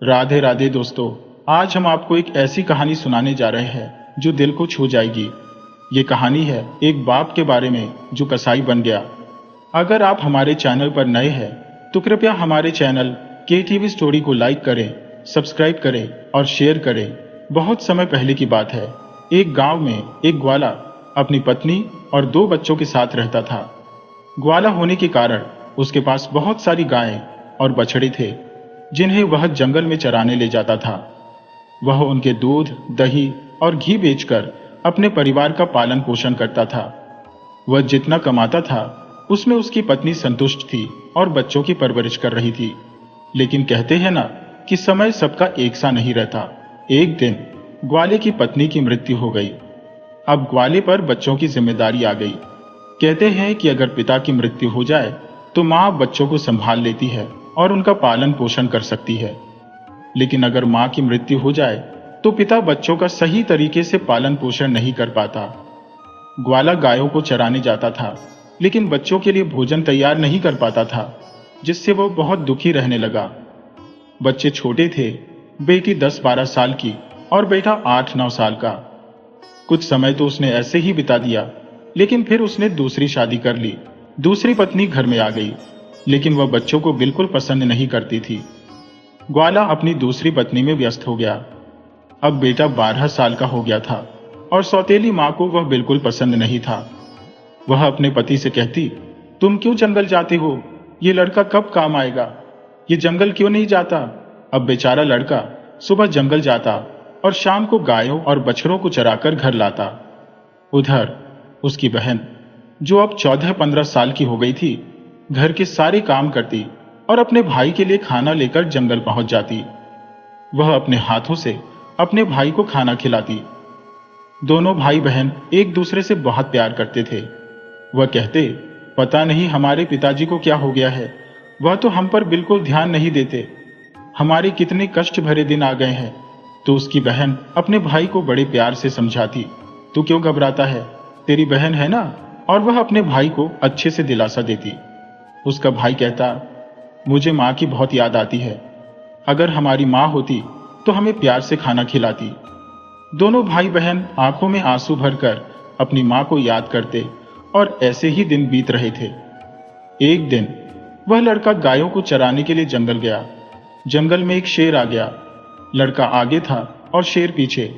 राधे राधे दोस्तों। आज हम आपको एक ऐसी कहानी सुनाने जा रहे हैं जो दिल को छू जाएगी। ये कहानी है एक बाप के बारे में जो कसाई बन गया। अगर आप हमारे चैनल पर नए हैं तो कृपया हमारे चैनल KTV स्टोरी को लाइक करें, सब्सक्राइब करें और शेयर करें। बहुत समय पहले की बात है। एक गांव में एक ग्वाला अपनी पत्नी और 2 बच्चों के साथ रहता था। ग्वाला होने के कारण उसके पास बहुत सारी गायें और बछड़े थे जिन्हें वह जंगल में चराने ले जाता था। वह उनके दूध, दही और घी बेचकर अपने परिवार का पालन पोषण करता था। वह जितना कमाता था उसमें उसकी पत्नी संतुष्ट थी और बच्चों की परवरिश कर रही थी। लेकिन कहते हैं ना कि समय सबका एक सा नहीं रहता। एक दिन ग्वाले की पत्नी की मृत्यु हो गई। अब ग्वाले पर बच्चों की जिम्मेदारी आ गई। कहते हैं कि अगर पिता की मृत्यु हो जाए तो माँ बच्चों को संभाल लेती है और उनका पालन पोषण कर सकती है। लेकिन अगर माँ की मृत्यु हो जाए तो पिता बच्चों का सही तरीके से पालन पोषण नहीं कर पाता। ग्वाला गायों को चराने जाता था लेकिन बच्चों के लिए भोजन तैयार नहीं कर पाता था, जिससे वो बहुत दुखी रहने लगा। बच्चे छोटे थे, बेटी 10-12 साल की और बेटा 8-9 साल का। कुछ समय तो उसने ऐसे ही बिता दिया, लेकिन फिर उसने दूसरी शादी कर ली। दूसरी पत्नी घर में आ गई, लेकिन वह बच्चों को बिल्कुल पसंद नहीं करती थी। ग्वाला अपनी दूसरी पत्नी में व्यस्त हो गया। अब बेटा 12 साल का हो गया था और सौतेली माँ को वह बिल्कुल पसंद नहीं था। वह अपने पति से कहती, तुम क्यों जंगल जाते हो? ये लड़का कब काम आएगा? ये जंगल क्यों नहीं जाता? अब बेचारा लड़का सुबह जंगल जाता और शाम को गायों और बछड़ों को चराकर घर लाता। उधर उसकी बहन, जो अब 14-15 साल की हो गई थी, घर के सारे काम करती और अपने भाई के लिए खाना लेकर जंगल पहुंच जाती। वह अपने हाथों से अपने भाई को खाना खिलाती। दोनों भाई बहन एक दूसरे से बहुत प्यार करते थे। वह कहते, पता नहीं हमारे पिताजी को क्या हो गया है, वह तो हम पर बिल्कुल ध्यान नहीं देते। हमारे कितने कष्ट भरे दिन आ गए हैं। तो उसकी बहन अपने भाई को बड़े प्यार से समझाती, तू क्यों घबराता है, तेरी बहन है ना। और वह अपने भाई को अच्छे से दिलासा देती। उसका भाई कहता, मुझे माँ की बहुत याद आती है। अगर हमारी माँ होती तो हमें प्यार से खाना खिलाती। दोनों भाई बहन आंखों में आंसू भरकर अपनी माँ को याद करते और ऐसे ही दिन बीत रहे थे। एक दिन वह लड़का गायों को चराने के लिए जंगल गया। जंगल में एक शेर आ गया। लड़का आगे था और शेर पीछे।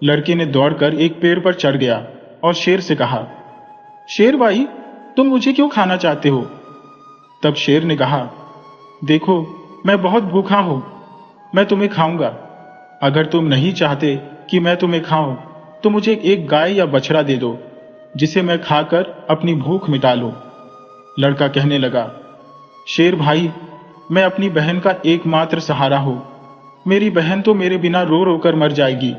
लड़के ने दौड़कर एक पेड़ पर चढ़ गया और शेर से कहा, शेर भाई, तुम मुझे क्यों खाना चाहते हो? तब शेर ने कहा, देखो, मैं बहुत भूखा हूं, मैं तुम्हें खाऊंगा। अगर तुम नहीं चाहते कि मैं तुम्हें खाऊं तो मुझे एक गाय या बछड़ा दे दो, जिसे मैं खाकर अपनी भूख मिटा लूं। लड़का कहने लगा, शेर भाई, मैं अपनी बहन का एकमात्र सहारा हूं। मेरी बहन तो मेरे बिना रो रो कर मर जाएगी।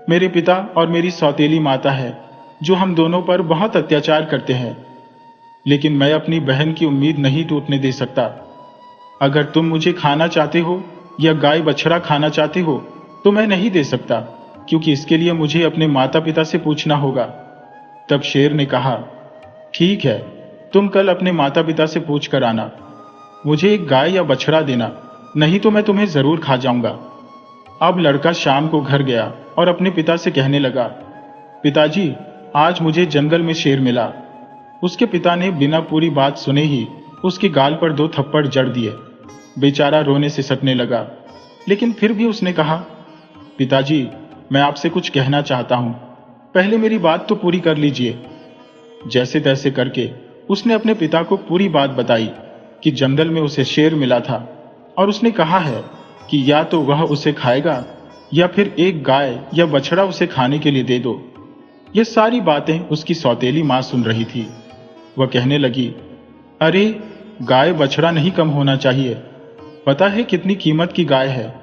मेरे पिता और मेरी सौतेली माता है जो हम दोनों पर बहुत अत्याचार करते हैं, लेकिन मैं अपनी बहन की उम्मीद नहीं टूटने दे सकता। अगर तुम मुझे खाना चाहते हो या गाय बछड़ा खाना चाहते हो तो मैं नहीं दे सकता, क्योंकि इसके लिए मुझे अपने माता पिता से पूछना होगा। तब शेर ने कहा, ठीक है, तुम कल अपने माता पिता से पूछ कर आना। मुझे एक गाय या बछड़ा देना, नहीं तो मैं तुम्हें जरूर खा जाऊंगा। अब लड़का शाम को घर गया और अपने पिता से कहने लगा, पिताजी, आज मुझे जंगल में शेर मिला। उसके पिता ने बिना पूरी बात सुने ही उसके गाल पर 2 थप्पड़ जड़ दिए। बेचारा रोने से सटने लगा, लेकिन फिर भी उसने कहा, पिताजी, मैं आपसे कुछ कहना चाहता हूं, पहले मेरी बात तो पूरी कर लीजिए। जैसे तैसे करके उसने अपने पिता को पूरी बात बताई कि जंगल में उसे शेर मिला था और उसने कहा है कि या तो वह उसे खाएगा या फिर एक गाय या बछड़ा उसे खाने के लिए दे दो। ये सारी बातें उसकी सौतेली माँ सुन रही थी। वह कहने लगी, अरे, गाय बछड़ा नहीं कम होना चाहिए। पता है कितनी कीमत की गाय है,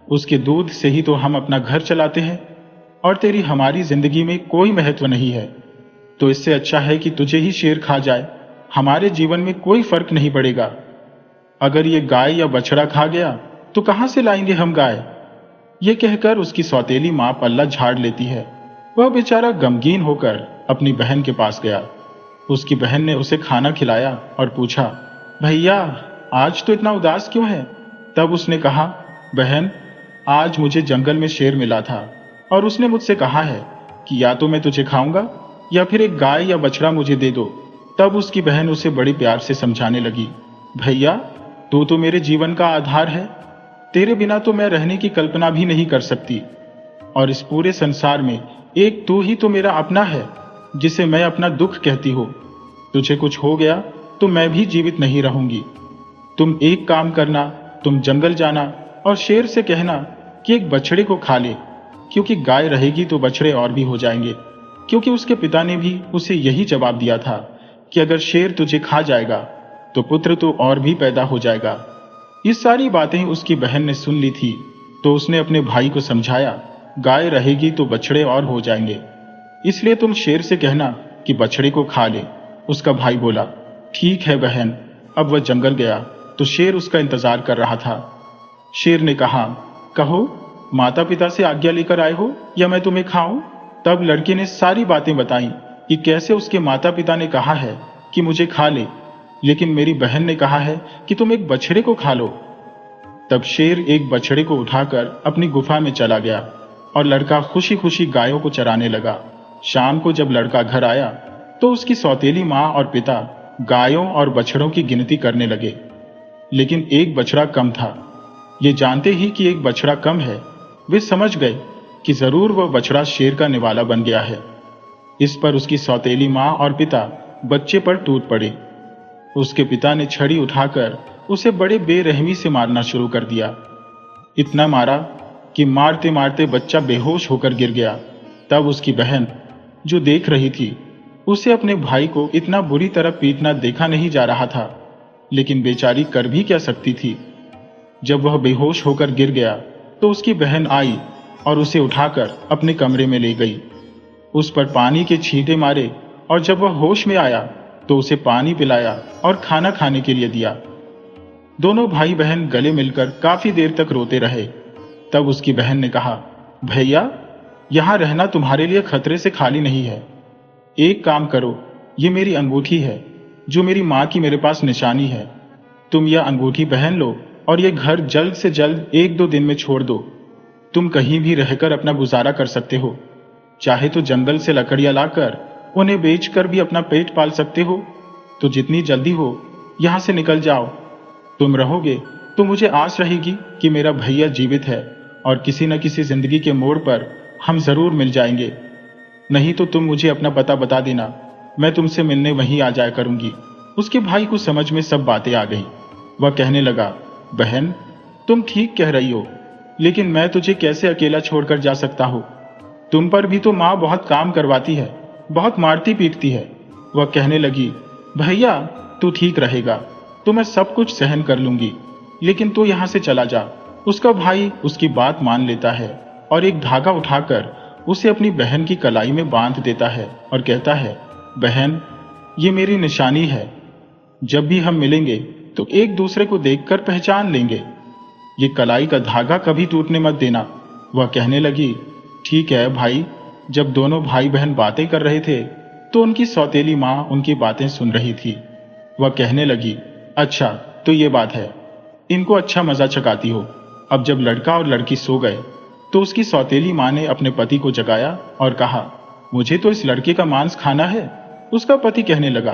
उसके दूध से ही तो हम अपना घर चलाते हैं और तेरी हमारी जिंदगी में कोई महत्व नहीं है। तो इससे अच्छा है कि तुझे ही शेर खा जाए, हमारे जीवन में कोई फर्क नहीं पड़ेगा। अगर ये गाय या बछड़ा खा गया तो कहां से लाएंगे हम गाय? ये कहकर उसकी सौतेली माँ पल्ला झाड़ लेती है। वह बेचारा गमगीन होकर अपनी बहन के पास गया। उसकी बहन ने उसे खाना खिलाया और पूछा, भैया, आज तो इतना उदास क्यों है? तब उसने कहा, बहन, आज मुझे जंगल में शेर मिला था और उसने मुझसे कहा है कि या तो मैं तुझे खाऊंगा या फिर एक गाय या बछड़ा मुझे दे दो। तब उसकी बहन उसे बड़े प्यार से समझाने लगी, भैया तू तो मेरे जीवन का आधार है, तेरे बिना तो मैं रहने की कल्पना भी नहीं कर सकती, और इस पूरे संसार में एक तू ही तो मेरा अपना है जिसे मैं अपना दुख कहती हूँ। तुझे कुछ हो गया तो मैं भी जीवित नहीं रहूंगी। तुम एक काम करना, तुम जंगल जाना और शेर से कहना कि एक बछड़े को खा ले, क्योंकि गाय रहेगी तो बछड़े और भी हो जाएंगे, क्योंकि उसके पिता ने भी उसे यही जवाब दिया था कि अगर शेर तुझे खा जाएगा तो पुत्र तो और भी पैदा हो जाएगा। ये सारी बातें उसकी बहन ने सुन ली थी तो उसने अपने भाई को समझाया, गाय रहेगी तो बछड़े और हो जाएंगे, इसलिए तुम शेर से कहना कि बछड़े को खा ले। उसका भाई बोला, ठीक है बहन। अब वह जंगल गया तो शेर उसका इंतजार कर रहा था। शेर ने कहा, कहो माता पिता से आज्ञा लेकर आए हो या मैं तुम्हें खाऊं? तब लड़के ने सारी बातें बताई कि कैसे उसके माता पिता ने कहा है कि मुझे खा ले, लेकिन मेरी बहन ने कहा है कि तुम एक बछड़े को खा लो। तब शेर एक बछड़े को उठाकर अपनी गुफा में चला गया और लड़का खुशी खुशी गायों को चराने लगा। शाम को जब लड़का घर आया तो उसकी सौतेली माँ और पिता गायों और बछड़ों की गिनती करने लगे, लेकिन एक बछड़ा कम था। ये जानते ही कि एक बछड़ा कम है, वे समझ गए कि जरूर वह बछड़ा शेर का निवाला बन गया है। इस पर उसकी सौतेली माँ और पिता बच्चे पर टूट पड़े। उसके पिता ने छड़ी उठाकर उसे बड़े बेरहमी से मारना शुरू कर दिया। इतना मारा कि मारते मारते बच्चा बेहोश होकर गिर गया। तब उसकी बहन जो देख रही थी, उसे अपने भाई को इतना बुरी तरह पीटना देखा नहीं जा रहा था, लेकिन बेचारी कर भी क्या सकती थी। जब वह बेहोश होकर गिर गया तो उसकी बहन आई और उसे उठाकर अपने कमरे में ले गई। उस पर पानी के छींटे मारे और जब वह होश में आया तो उसे पानी पिलाया और खाना खाने के लिए दिया। दोनों भाई बहन गले मिलकर काफी देर तक रोते रहे। तब उसकी बहन ने कहा, भैया यहां रहना तुम्हारे लिए खतरे से खाली नहीं है। एक काम करो, ये मेरी अंगूठी है जो मेरी माँ की मेरे पास निशानी है। तुम यह अंगूठी पहन लो और ये घर जल्द से जल्द 1-2 दिन में छोड़ दो। तुम कहीं भी रहकर अपना गुजारा कर सकते हो, चाहे तो जंगल से लकड़ियां लाकर उन्हें बेचकर भी अपना पेट पाल सकते हो। तो जितनी जल्दी हो यहां से निकल जाओ। तुम रहोगे तो मुझे आस रहेगी कि मेरा भैया जीवित है और किसी न किसी जिंदगी के मोड़ पर हम जरूर मिल जाएंगे। नहीं तो तुम मुझे अपना पता बता देना, मैं तुमसे मिलने वहीं आ जाया करूंगी। उसके भाई को समझ में सब बातें आ गई। वह कहने लगा, बहन तुम ठीक कह रही हो, लेकिन मैं तुझे कैसे अकेला छोड़कर जा सकता हूँ? तुम पर भी तो माँ बहुत काम करवाती है, बहुत मारती पीटती है। वह कहने लगी, भैया तू ठीक रहेगा तो मैं सब कुछ सहन कर लूंगी, लेकिन तू यहाँ से चला जा। उसका भाई उसकी बात मान लेता है और एक धागा उठाकर उसे अपनी बहन की कलाई में बांध देता है और कहता है, बहन ये मेरी निशानी है, जब भी हम मिलेंगे तो एक दूसरे को देखकर पहचान लेंगे। ये कलाई का धागा कभी टूटने मत देना। वह कहने लगी, ठीक है भाई। जब दोनों भाई बहन बातें कर रहे थे तो उनकी सौतेली माँ उनकी बातें सुन रही थी। वह कहने लगी, अच्छा तो ये बात है, इनको अच्छा मजा चकाती हो। अब जब लड़का और लड़की सो गए तो उसकी सौतेली माँ ने अपने पति को जगाया और कहा, मुझे तो इस लड़के का मांस खाना है। उसका पति कहने लगा,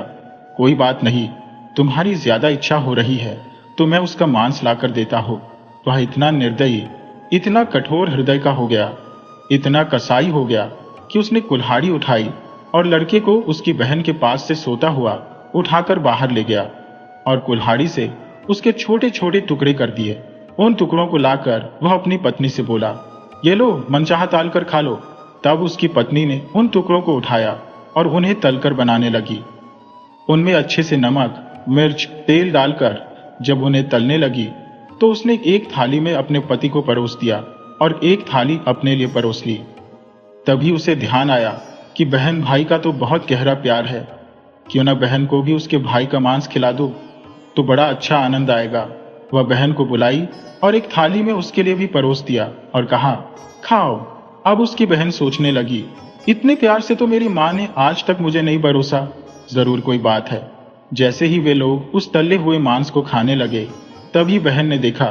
कोई बात नहीं, तुम्हारी ज्यादा इच्छा हो रही है तो मैं उसका मांस लाकर देता हूँ। वह इतना निर्दयी, इतना कठोर हृदय का हो गया, इतना कसाई हो गया कि उसने कुल्हाड़ी उठाई और लड़के को उसकी बहन के पास से सोता हुआ उठाकर बाहर ले गया और कुल्हाड़ी से उसके छोटे छोटे टुकड़े कर दिए। उन टुकड़ों को लाकर वह अपनी पत्नी से बोला, ये लो मनचाहा ताल कर खा लो। तब उसकी पत्नी ने उन टुकड़ों को उठाया और उन्हें तलकर बनाने लगी। उनमें अच्छे से नमक, मिर्च, तेल डालकर जब उन्हें तलने लगी तो उसने एक थाली में अपने पति को परोस दिया और एक थाली अपने लिए परोस ली। तभी उसे ध्यान आया कि बहन भाई का तो बहुत गहरा प्यार है, क्यों ना बहन को भी उसके भाई का मांस खिला दो तो बड़ा अच्छा आनंद आएगा। वह बहन को बुलाई और एक थाली में उसके लिए भी परोस दिया और कहा, खाओ। अब उसकी बहन सोचने लगी, इतने प्यार से तो मेरी माँ ने आज तक मुझे नहीं परोसा, जरूर कोई बात है। जैसे ही वे लोग उस तले हुए मांस को खाने लगे, तभी बहन ने देखा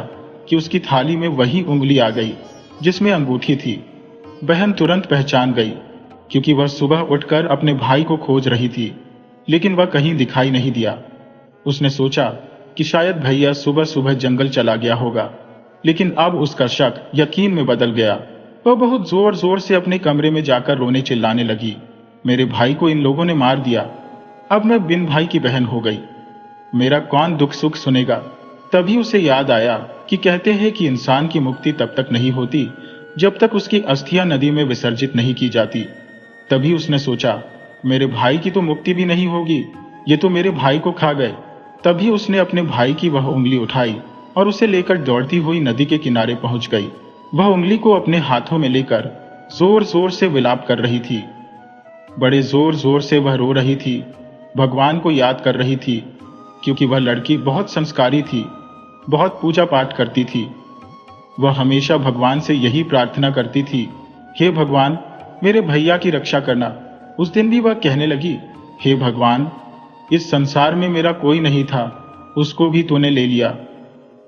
कि उसकी थाली में वही उंगली आ गई जिसमें अंगूठी थी। बहन तुरंत पहचान गई, क्योंकि वह सुबह उठकर अपने भाई को खोज रही थी, लेकिन वह कहीं दिखाई नहीं दिया। उसने सोचा कि शायद भैया सुबह सुबह जंगल चला गया होगा, लेकिन अब उसका शक यकीन में बदल गया। वह बहुत जोर जोर से अपने कमरे में जाकर रोने चिल्लाने लगी, मेरे भाई को इन लोगों ने मार दिया। अब मैं बिन भाई की बहन हो गई, मेरा कौन दुख सुख सुनेगा। तभी उसे याद आया कि कहते हैं कि इंसान की मुक्ति तब तक नहीं होती जब तक उसकी अस्थियां नदी में विसर्जित नहीं की जाती। तभी उसने सोचा, मेरे भाई की तो मुक्ति भी नहीं होगी, ये तो मेरे भाई को खा गए। तभी उसने अपने भाई की वह उंगली उठाई और उसे लेकर दौड़ती हुई नदी के किनारे पहुंच गई। वह उंगली को अपने हाथों में लेकर जोर जोर से विलाप कर रही थी। बड़े जोर जोर से वह रो रही थी, भगवान को याद कर रही थी, क्योंकि वह लड़की बहुत संस्कारी थी, बहुत पूजा पाठ करती थी। वह हमेशा भगवान से यही प्रार्थना करती थी, हे भगवान मेरे भैया की रक्षा करना। उस दिन भी वह कहने लगी, हे भगवान इस संसार में मेरा कोई नहीं था, उसको भी तूने ले लिया।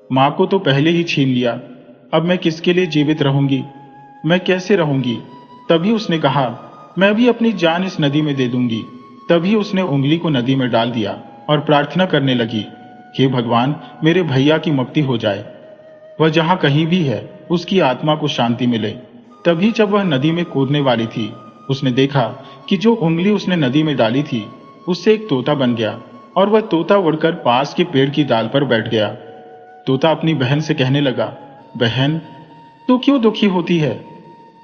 माँ को तो पहले ही छीन लिया, अब मैं किसके लिए जीवित रहूंगी, मैं कैसे रहूंगी। तभी उसने कहा, मैं भी अपनी जान इस नदी में दे दूंगी। तभी उसने उंगली को नदी में डाल दिया और प्रार्थना करने लगी, हे भगवान मेरे भैया की मुक्ति हो जाए, वह जहां कहीं भी है उसकी आत्मा को शांति मिले। तभी जब वह नदी में कूदने वाली थी, उसने देखा कि जो उंगली उसने नदी में डाली थी उससे एक तोता बन गया और वह तोता उड़कर पास के पेड़ की डाल पर बैठ गया। तोता अपनी बहन से कहने लगा, बहन तू क्यों दुखी होती है,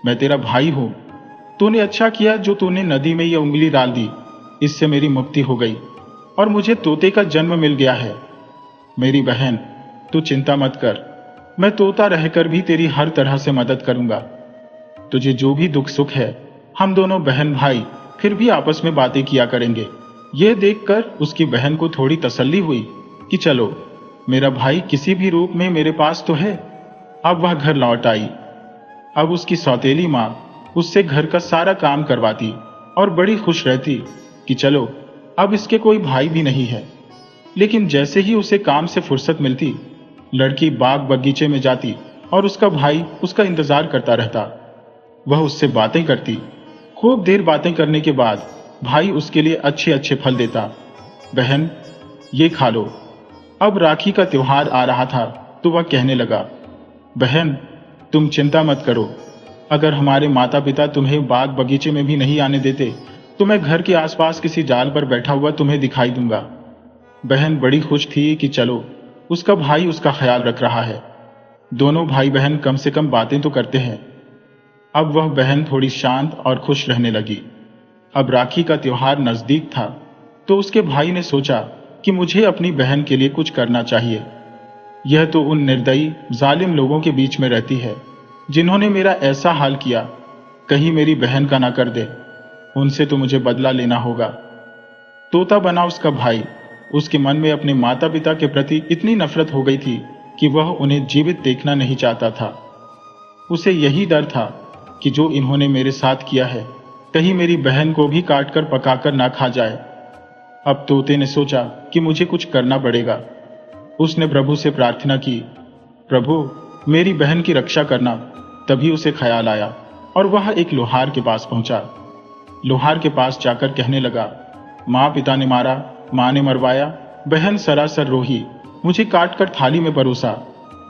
मैं तेरा भाई हूं। तूने अच्छा किया जो तूने नदी में यह उंगली डाल दी, इससे मेरी मुक्ति हो गई और मुझे तोते का जन्म मिल गया है। मेरी बहन तू चिंता मत कर, मैं तोता रहकर भी तेरी हर तरह से मदद करूंगा। तुझे जो भी दुख सुख है, हम दोनों बहन भाई फिर भी आपस में बातें किया करेंगे। यह देखकर उसकी बहन को थोड़ी तसल्ली हुई कि चलो मेरा भाई किसी भी रूप में मेरे पास तो है। अब वह घर लौट आई। अब उसकी सौतेली माँ उससे घर का सारा काम करवाती और बड़ी खुश रहती कि चलो अब इसके कोई भाई भी नहीं है। लेकिन जैसे ही उसे काम से फुर्सत मिलती, लड़की बाग बगीचे में जाती और उसका भाई उसका इंतजार करता रहता। वह उससे बातें करती। खूब देर बातें करने के बाद भाई उसके लिए अच्छे अच्छे फल देता। बहन ये खा लो। अब राखी का त्योहार आ रहा था तो वह कहने लगा, बहन तुम चिंता मत करो, अगर हमारे माता पिता तुम्हें बाग बगीचे में भी नहीं आने देते तो मैं घर के आसपास किसी जाल पर बैठा हुआ तुम्हें दिखाई दूंगा। बहन बड़ी खुश थी कि चलो उसका भाई उसका ख्याल रख रहा है, दोनों भाई बहन कम से कम बातें तो करते हैं। अब वह बहन थोड़ी शांत और खुश रहने लगी। अब राखी का त्योहार नजदीक था तो उसके भाई ने सोचा कि मुझे अपनी बहन के लिए कुछ करना चाहिए। यह तो उन निर्दयी जालिम लोगों के बीच में रहती है जिन्होंने मेरा ऐसा हाल किया, कहीं मेरी बहन का ना कर दे, उनसे तो मुझे बदला लेना होगा। तोता बना उसका भाई। उसके मन में अपने माता पिता के प्रति इतनी नफरत हो गई थी कि वह उन्हें जीवित देखना नहीं चाहता था। उसे यही डर था कि जो इन्होंने मेरे साथ किया है, कहीं मेरी बहन को भी काटकर पकाकर ना खा जाए। अब तोते ने सोचा कि मुझे कुछ करना पड़ेगा। उसने प्रभु से प्रार्थना की, प्रभु मेरी बहन की रक्षा करना। तभी उसे ख्याल आया और वह एक लोहार के पास पहुंचा। लोहार के पास जाकर कहने लगा, माँ पिता ने मारा, माँ ने मरवाया, बहन सरासर रोही, मुझे काटकर थाली में परोसा।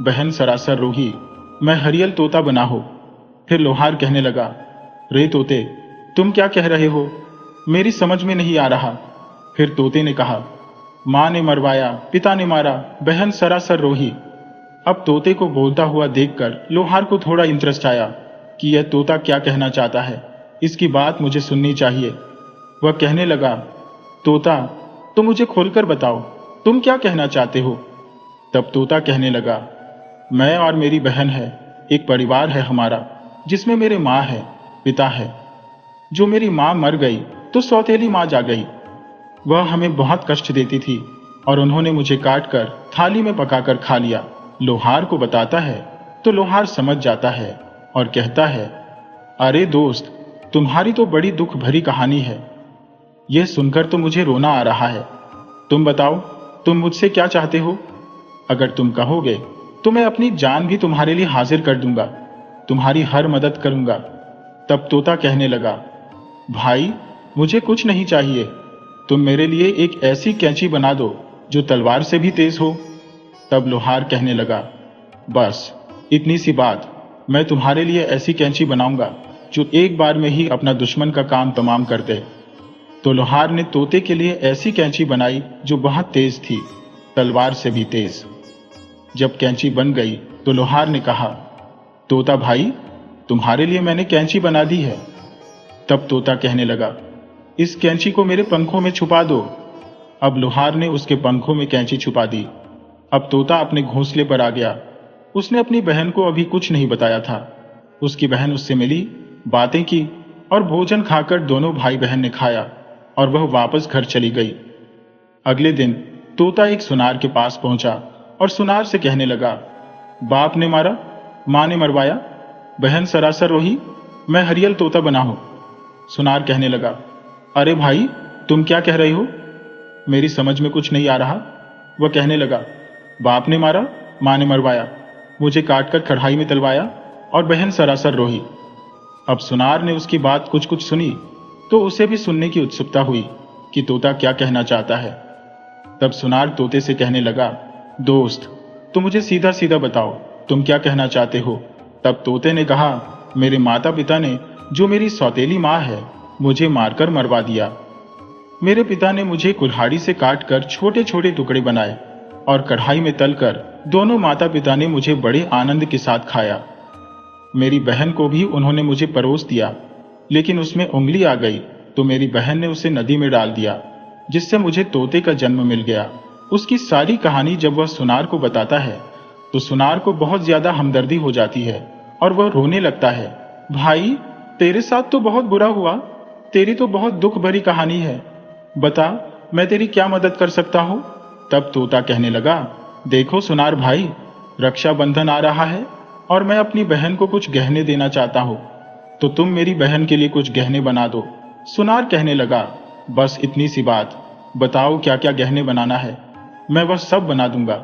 बहन सरासर रोही, मैं हरियल तोता बना हो। फिर लोहार कहने लगा, रे तोते तुम क्या कह रहे हो, मेरी समझ में नहीं आ रहा। फिर तोते ने कहा, माँ ने मरवाया, पिता ने मारा, बहन सरासर रोही। अब तोते को बोलता हुआ देखकर लोहार को थोड़ा इंटरेस्ट आया कि यह तोता क्या कहना चाहता है, इसकी बात मुझे सुननी चाहिए। वह कहने लगा, तोता तो मुझे खोलकर बताओ, तुम क्या कहना चाहते हो। तब तोता कहने लगा, मैं और मेरी बहन है, एक परिवार है हमारा, जिसमें मेरे माँ है, पिता है। जो मेरी माँ मर गई तो सौतेली माँ जा गई। वह हमें बहुत कष्ट देती थी और उन्होंने मुझे काटकर थाली में पकाकर खा लिया। लोहार को बताता है तो लोहार समझ जाता है और कहता है, अरे दोस्त तुम्हारी तो बड़ी दुख भरी कहानी है, यह सुनकर तो मुझे रोना आ रहा है। तुम बताओ तुम मुझसे क्या चाहते हो। अगर तुम कहोगे तो मैं अपनी जान भी तुम्हारे लिए हाजिर कर दूंगा, तुम्हारी हर मदद करूंगा। तब तोता कहने लगा, भाई मुझे कुछ नहीं चाहिए, तुम मेरे लिए एक ऐसी कैंची बना दो जो तलवार से भी तेज हो। तब लोहार कहने लगा, बस इतनी सी बात, मैं तुम्हारे लिए ऐसी कैंची बनाऊंगा जो एक बार में ही अपना दुश्मन का काम तमाम कर दे। तो लोहार ने तोते के लिए ऐसी कैंची बनाई जो बहुत तेज थी, तलवार से भी तेज। जब कैंची बन गई तो लोहार ने कहा, तोता भाई तुम्हारे लिए मैंने कैंची बना दी है। तब तोता कहने लगा, इस कैंची को मेरे पंखों में छुपा दो। अब लोहार ने उसके पंखों में कैंची छुपा दी। अब तोता अपने घोंसले पर आ गया। उसने अपनी बहन को अभी कुछ नहीं बताया था। उसकी बहन उससे मिली, बातें की और भोजन खाकर दोनों भाई बहन ने खाया और वह वापस घर चली गई। अगले दिन तोता एक सुनार के पास पहुंचा और सुनार से कहने लगा, बाप ने मारा, मां ने मरवाया, बहन सरासर रोही, मैं हरियल तोता बना हूं। सुनार कहने लगा, अरे भाई तुम क्या कह रहे हो, मेरी समझ में कुछ नहीं आ रहा। वह कहने लगा, बाप ने मारा, मां ने मरवाया, मुझे काटकर कढ़ाई में तलवाया और बहन सरासर रोही। अब सुनार ने उसकी बात कुछ कुछ सुनी तो उसे भी सुनने की उत्सुकता हुई कि तोता क्या कहना चाहता है। तब सुनार तोते से कहने लगा, दोस्त तुम मुझे सीधा सीधा बताओ, तुम क्या कहना चाहते हो। तब तोते ने कहा, मेरे माता पिता ने, जो मेरी सौतेली माँ है, मुझे मारकर मरवा दिया। मेरे पिता ने मुझे कुल्हाड़ी से काटकर छोटे छोटे टुकड़े बनाए और कढ़ाई में तलकर दोनों माता पिता ने मुझे बड़े आनंद के साथ खाया। मेरी बहन को भी उन्होंने मुझे परोस दिया, लेकिन उसमें उंगली आ गई तो मेरी बहन ने उसे नदी में डाल दिया, जिससे मुझे तोते का जन्म मिल गया। उसकी सारी कहानी जब वह सुनार को बताता है तो सुनार को बहुत ज्यादा हमदर्दी हो जाती है और वह रोने लगता है। भाई तेरे साथ तो बहुत बुरा हुआ, तेरी तो बहुत दुख भरी कहानी है, बता मैं तेरी क्या मदद कर सकता हूँ। तब तोता कहने लगा, देखो सुनार भाई, रक्षाबंधन आ रहा है और मैं अपनी बहन को कुछ गहने देना चाहता हूँ, तो तुम मेरी बहन के लिए कुछ गहने बना दो। सुनार कहने लगा, बस इतनी सी बात, बताओ क्या क्या गहने बनाना है, मैं वह सब बना दूंगा।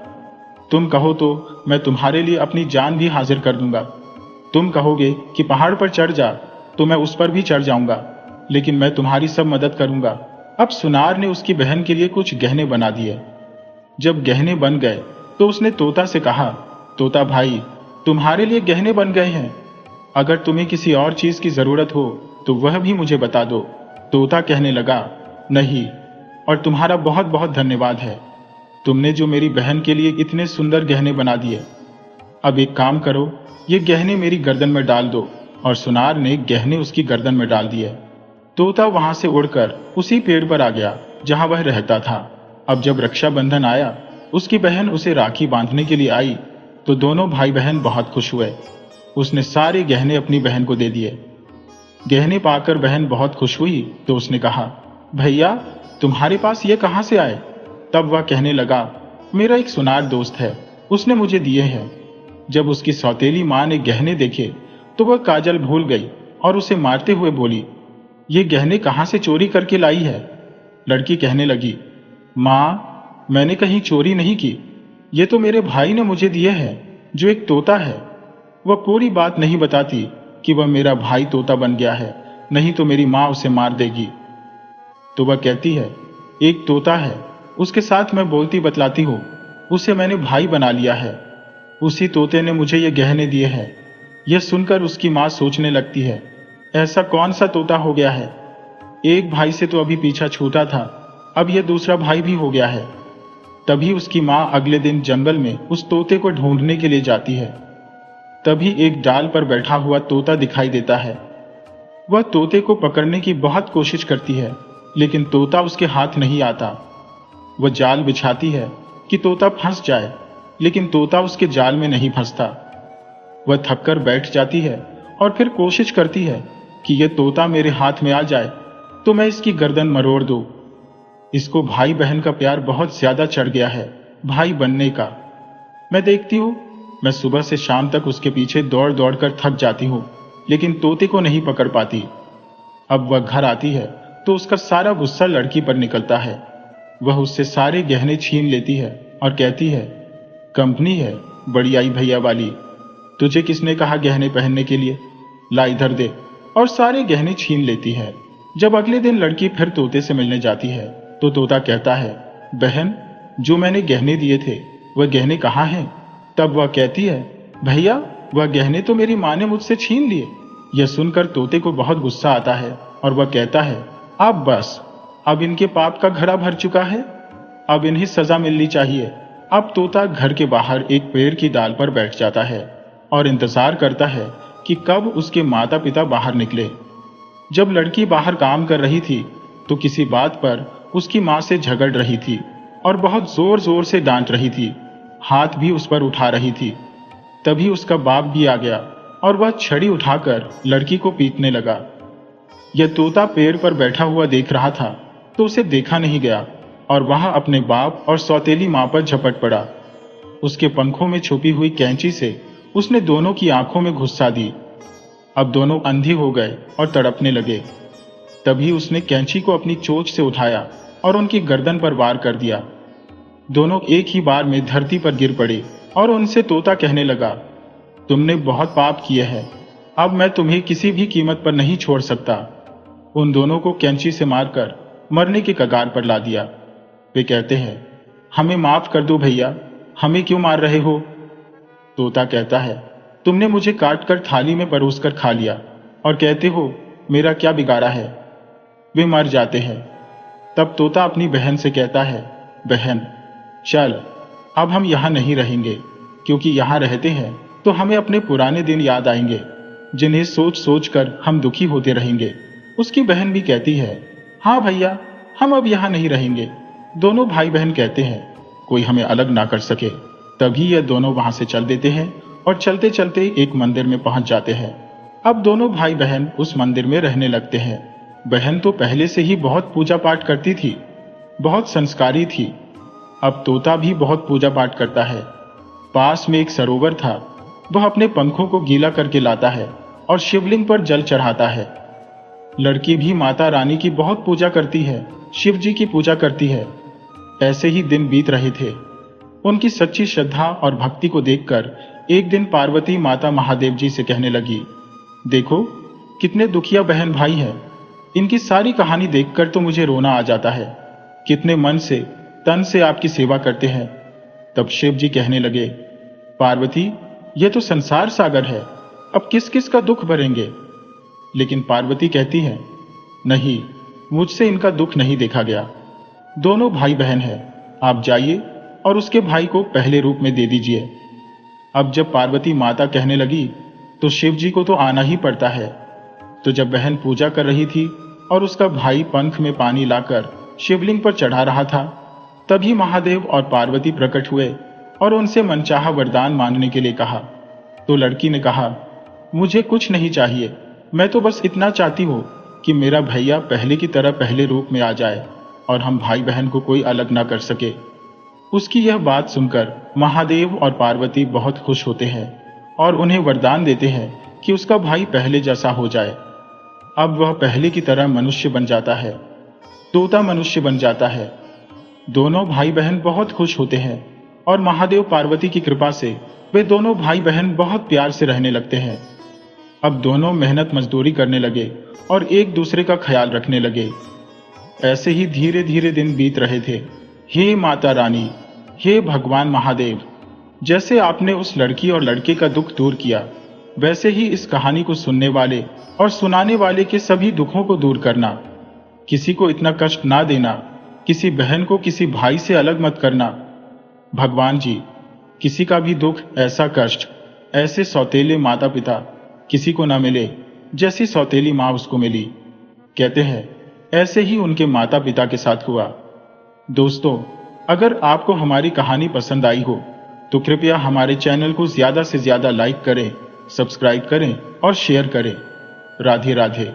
तुम कहो तो मैं तुम्हारे लिए अपनी जान भी हाजिर कर दूंगा। तुम कहोगे कि पहाड़ पर चढ़ जा तो मैं उस पर भी चढ़ जाऊंगा, लेकिन मैं तुम्हारी सब मदद करूंगा। अब सुनार ने उसकी बहन के लिए कुछ गहने बना दिए। जब गहने बन गए तो उसने तोता से कहा, तोता भाई तुम्हारे लिए गहने बन गए हैं, अगर तुम्हें किसी और चीज की जरूरत हो तो वह भी मुझे बता दो। तोता कहने लगा, नहीं, और तुम्हारा बहुत बहुत धन्यवाद है, तुमने जो मेरी बहन के लिए इतने सुंदर गहने बना दिए। अब एक काम करो, ये गहने मेरी गर्दन में डाल दो। और सुनार ने गहने उसकी गर्दन में डाल दिए। तोता वहां से उड़कर उसी पेड़ पर आ गया जहां वह रहता था। अब जब रक्षाबंधन आया, उसकी बहन उसे राखी बांधने के लिए आई तो दोनों भाई बहन बहुत खुश हुए। उसने सारे गहने अपनी बहन को दे दिए। गहने पाकर बहन बहुत खुश हुई तो उसने कहा, भैया तुम्हारे पास ये कहां से आए। तब वह कहने लगा, मेरा एक सुनार दोस्त है, उसने मुझे दिए हैं। जब उसकी सौतेली मां ने गहने देखे तो वह काजल भूल गई और उसे मारते हुए बोली, ये गहने कहां से चोरी करके लाई है। लड़की कहने लगी, मां मैंने कहीं चोरी नहीं की, ये तो मेरे भाई ने मुझे दिए हैं जो एक तोता है। वह पूरी बात नहीं बताती कि वह मेरा भाई तोता बन गया है, नहीं तो मेरी मां उसे मार देगी। तो वह कहती है, एक तोता है, उसके साथ मैं बोलती बतलाती हूँ, उसे मैंने भाई बना लिया है, उसी तोते ने मुझे ये गहने दिए हैं। यह सुनकर उसकी मां सोचने लगती है, ऐसा कौन सा तोता हो गया है, एक भाई से तो अभी पीछा छूटा था, अब यह दूसरा भाई भी हो गया है। तभी उसकी मां अगले दिन जंगल में उस तोते को ढूंढने के लिए जाती है। तभी एक डाल पर बैठा हुआ तोता दिखाई देता है। वह तोते को पकड़ने की बहुत कोशिश करती है, लेकिन तोता उसके हाथ नहीं आता। वह जाल बिछाती है कि तोता फंस जाए, लेकिन तोता उसके जाल में नहीं फंसता। वह थककर बैठ जाती है और फिर कोशिश करती है कि यह तोता मेरे हाथ में आ जाए तो मैं इसकी गर्दन मरोड़ दूं। इसको भाई बहन का प्यार बहुत ज्यादा चढ़ गया है, भाई बनने का। मैं देखती हूं, मैं सुबह से शाम तक उसके पीछे दौड़ दौड़ कर थक जाती हूं, लेकिन तोते को नहीं पकड़ पाती। अब वह घर आती है तो उसका सारा गुस्सा लड़की पर निकलता है। वह उससे सारे गहने छीन लेती है और कहती है, कंपनी है, बड़ी आई भैया वाली, तुझे किसने कहा गहने पहनने के लिए? ला इधर दे। और सारे गहने छीन लेती है। जब अगले दिन लड़की फिर तोते से मिलने जाती है तो तोता कहता है, बहन, जो मैंने गहने दिए थे वह गहने कहाँ हैं? तब वह कहती है, भैया, वह गहने तो मेरी माँ ने मुझसे छीन लिए। यह सुनकर तोते को बहुत गुस्सा आता है और वह कहता है, अब बस, अब इनके पाप का घड़ा भर चुका है, अब इन्हें सजा मिलनी चाहिए। अब तोता घर के बाहर एक पेड़ की डाल पर बैठ जाता है और इंतजार करता है कि कब उसके माता पिता बाहर निकले। जब लड़की बाहर काम कर रही थी तो किसी बात पर उसकी माँ से झगड़ रही थी और बहुत जोर जोर से डांट रही थी, हाथ भी उस पर उठा रही थी। तभी उसका बाप भी आ गया और वह छड़ी उठाकर लड़की को पीटने लगा। यह तोता पेड़ पर बैठा हुआ देख रहा था तो उसे देखा नहीं गया और वह अपने बाप और सौतेली माँ पर झपट पड़ा। उसके पंखों में छुपी हुई कैंची से उसने दोनों की आंखों में घुसा दी। अब दोनों अंधे हो गए और तड़पने लगे। तभी उसने कैंची को अपनी चोंच से उठाया और उनकी गर्दन पर वार कर दिया। दोनों एक ही बार में धरती पर गिर पड़े और उनसे तोता कहने लगा, तुमने बहुत पाप किए हैं, अब मैं तुम्हें किसी भी कीमत पर नहीं छोड़ सकता। उन दोनों को कैंची से मारकर मरने के कगार पर ला दिया। वे कहते हैं, हमें माफ कर दो भैया, हमें क्यों मार रहे हो? तोता कहता है, तुमने मुझे काट कर थाली में परोस कर खा लिया और कहते हो मेरा क्या बिगाड़ा है? वे मर जाते हैं। तब तोता अपनी बहन से कहता है, बहन, चल, अब हम यहाँ नहीं रहेंगे, क्योंकि यहाँ रहते हैं तो हमें अपने पुराने दिन याद आएंगे, जिन्हें सोच सोच कर हम दुखी होते रहेंगे। उसकी बहन भी कहती है, हाँ भैया, हम अब यहाँ नहीं रहेंगे। दोनों भाई बहन कहते हैं, कोई हमें अलग ना कर सके। तभी ये दोनों वहां से चल देते हैं और चलते चलते एक मंदिर में पहुंच जाते हैं। अब दोनों भाई बहन उस मंदिर में रहने लगते हैं। बहन तो पहले से ही बहुत पूजा पाठ करती थी, बहुत संस्कारी थी। अब तोता भी बहुत पूजा पाठ करता है। पास में एक सरोवर था, वह अपने पंखों को गीला करके लाता है और शिवलिंग पर जल चढ़ाता है। लड़की भी माता रानी की बहुत पूजा करती है, शिव जी की पूजा करती है। ऐसे ही दिन बीत रहे थे। उनकी सच्ची श्रद्धा और भक्ति को देखकर एक दिन पार्वती माता महादेव जी से कहने लगी, देखो कितने दुखिया बहन भाई हैं, इनकी सारी कहानी देखकर तो मुझे रोना आ जाता है। कितने मन से तन से आपकी सेवा करते हैं। तब शिव जी कहने लगे, पार्वती, यह तो संसार सागर है, अब किस किस का दुख भरेंगे? लेकिन पार्वती कहती है, नहीं, मुझसे इनका दुख नहीं देखा गया। दोनों भाई बहन हैं, आप जाइए और उसके भाई को पहले रूप में दे दीजिए। अब जब पार्वती माता कहने लगी तो शिव जी को तो आना ही पड़ता है। तो जब बहन पूजा कर रही थी और उसका भाई पंख में पानी लाकर शिवलिंग पर चढ़ा रहा था, तभी महादेव और पार्वती प्रकट हुए और उनसे मनचाहा वरदान मांगने के लिए कहा। तो लड़की ने कहा, मुझे कुछ नहीं चाहिए, मैं तो बस इतना चाहती हूँ कि मेरा भैया पहले की तरह पहले रूप में आ जाए और हम भाई बहन को कोई अलग ना कर सके। उसकी यह बात सुनकर महादेव और पार्वती बहुत खुश होते हैं और उन्हें वरदान देते हैं कि उसका भाई पहले जैसा हो जाए। अब वह पहले की तरह मनुष्य बन जाता है, तोता मनुष्य बन जाता है। दोनों भाई बहन बहुत खुश होते हैं और महादेव पार्वती की कृपा से वे दोनों भाई बहन बहुत प्यार से रहने लगते हैं। अब दोनों मेहनत मजदूरी करने लगे और एक दूसरे का ख्याल रखने लगे। ऐसे ही धीरे धीरे दिन बीत रहे थे। हे माता रानी, हे भगवान महादेव, जैसे आपने उस लड़की और लड़के का दुख दूर किया, वैसे ही इस कहानी को सुनने वाले और सुनाने वाले के सभी दुखों को दूर करना। किसी को इतना कष्ट ना देना, किसी बहन को किसी भाई से अलग मत करना। भगवान जी, किसी का भी दुख, ऐसा कष्ट, ऐसे सौतेले माता पिता किसी को ना मिले जैसी सौतेली माँ उसको मिली। कहते हैं ऐसे ही उनके माता पिता के साथ हुआ। दोस्तों, अगर आपको हमारी कहानी पसंद आई हो तो कृपया हमारे चैनल को ज्यादा से ज्यादा लाइक करें, सब्सक्राइब करें और शेयर करें। राधे राधे।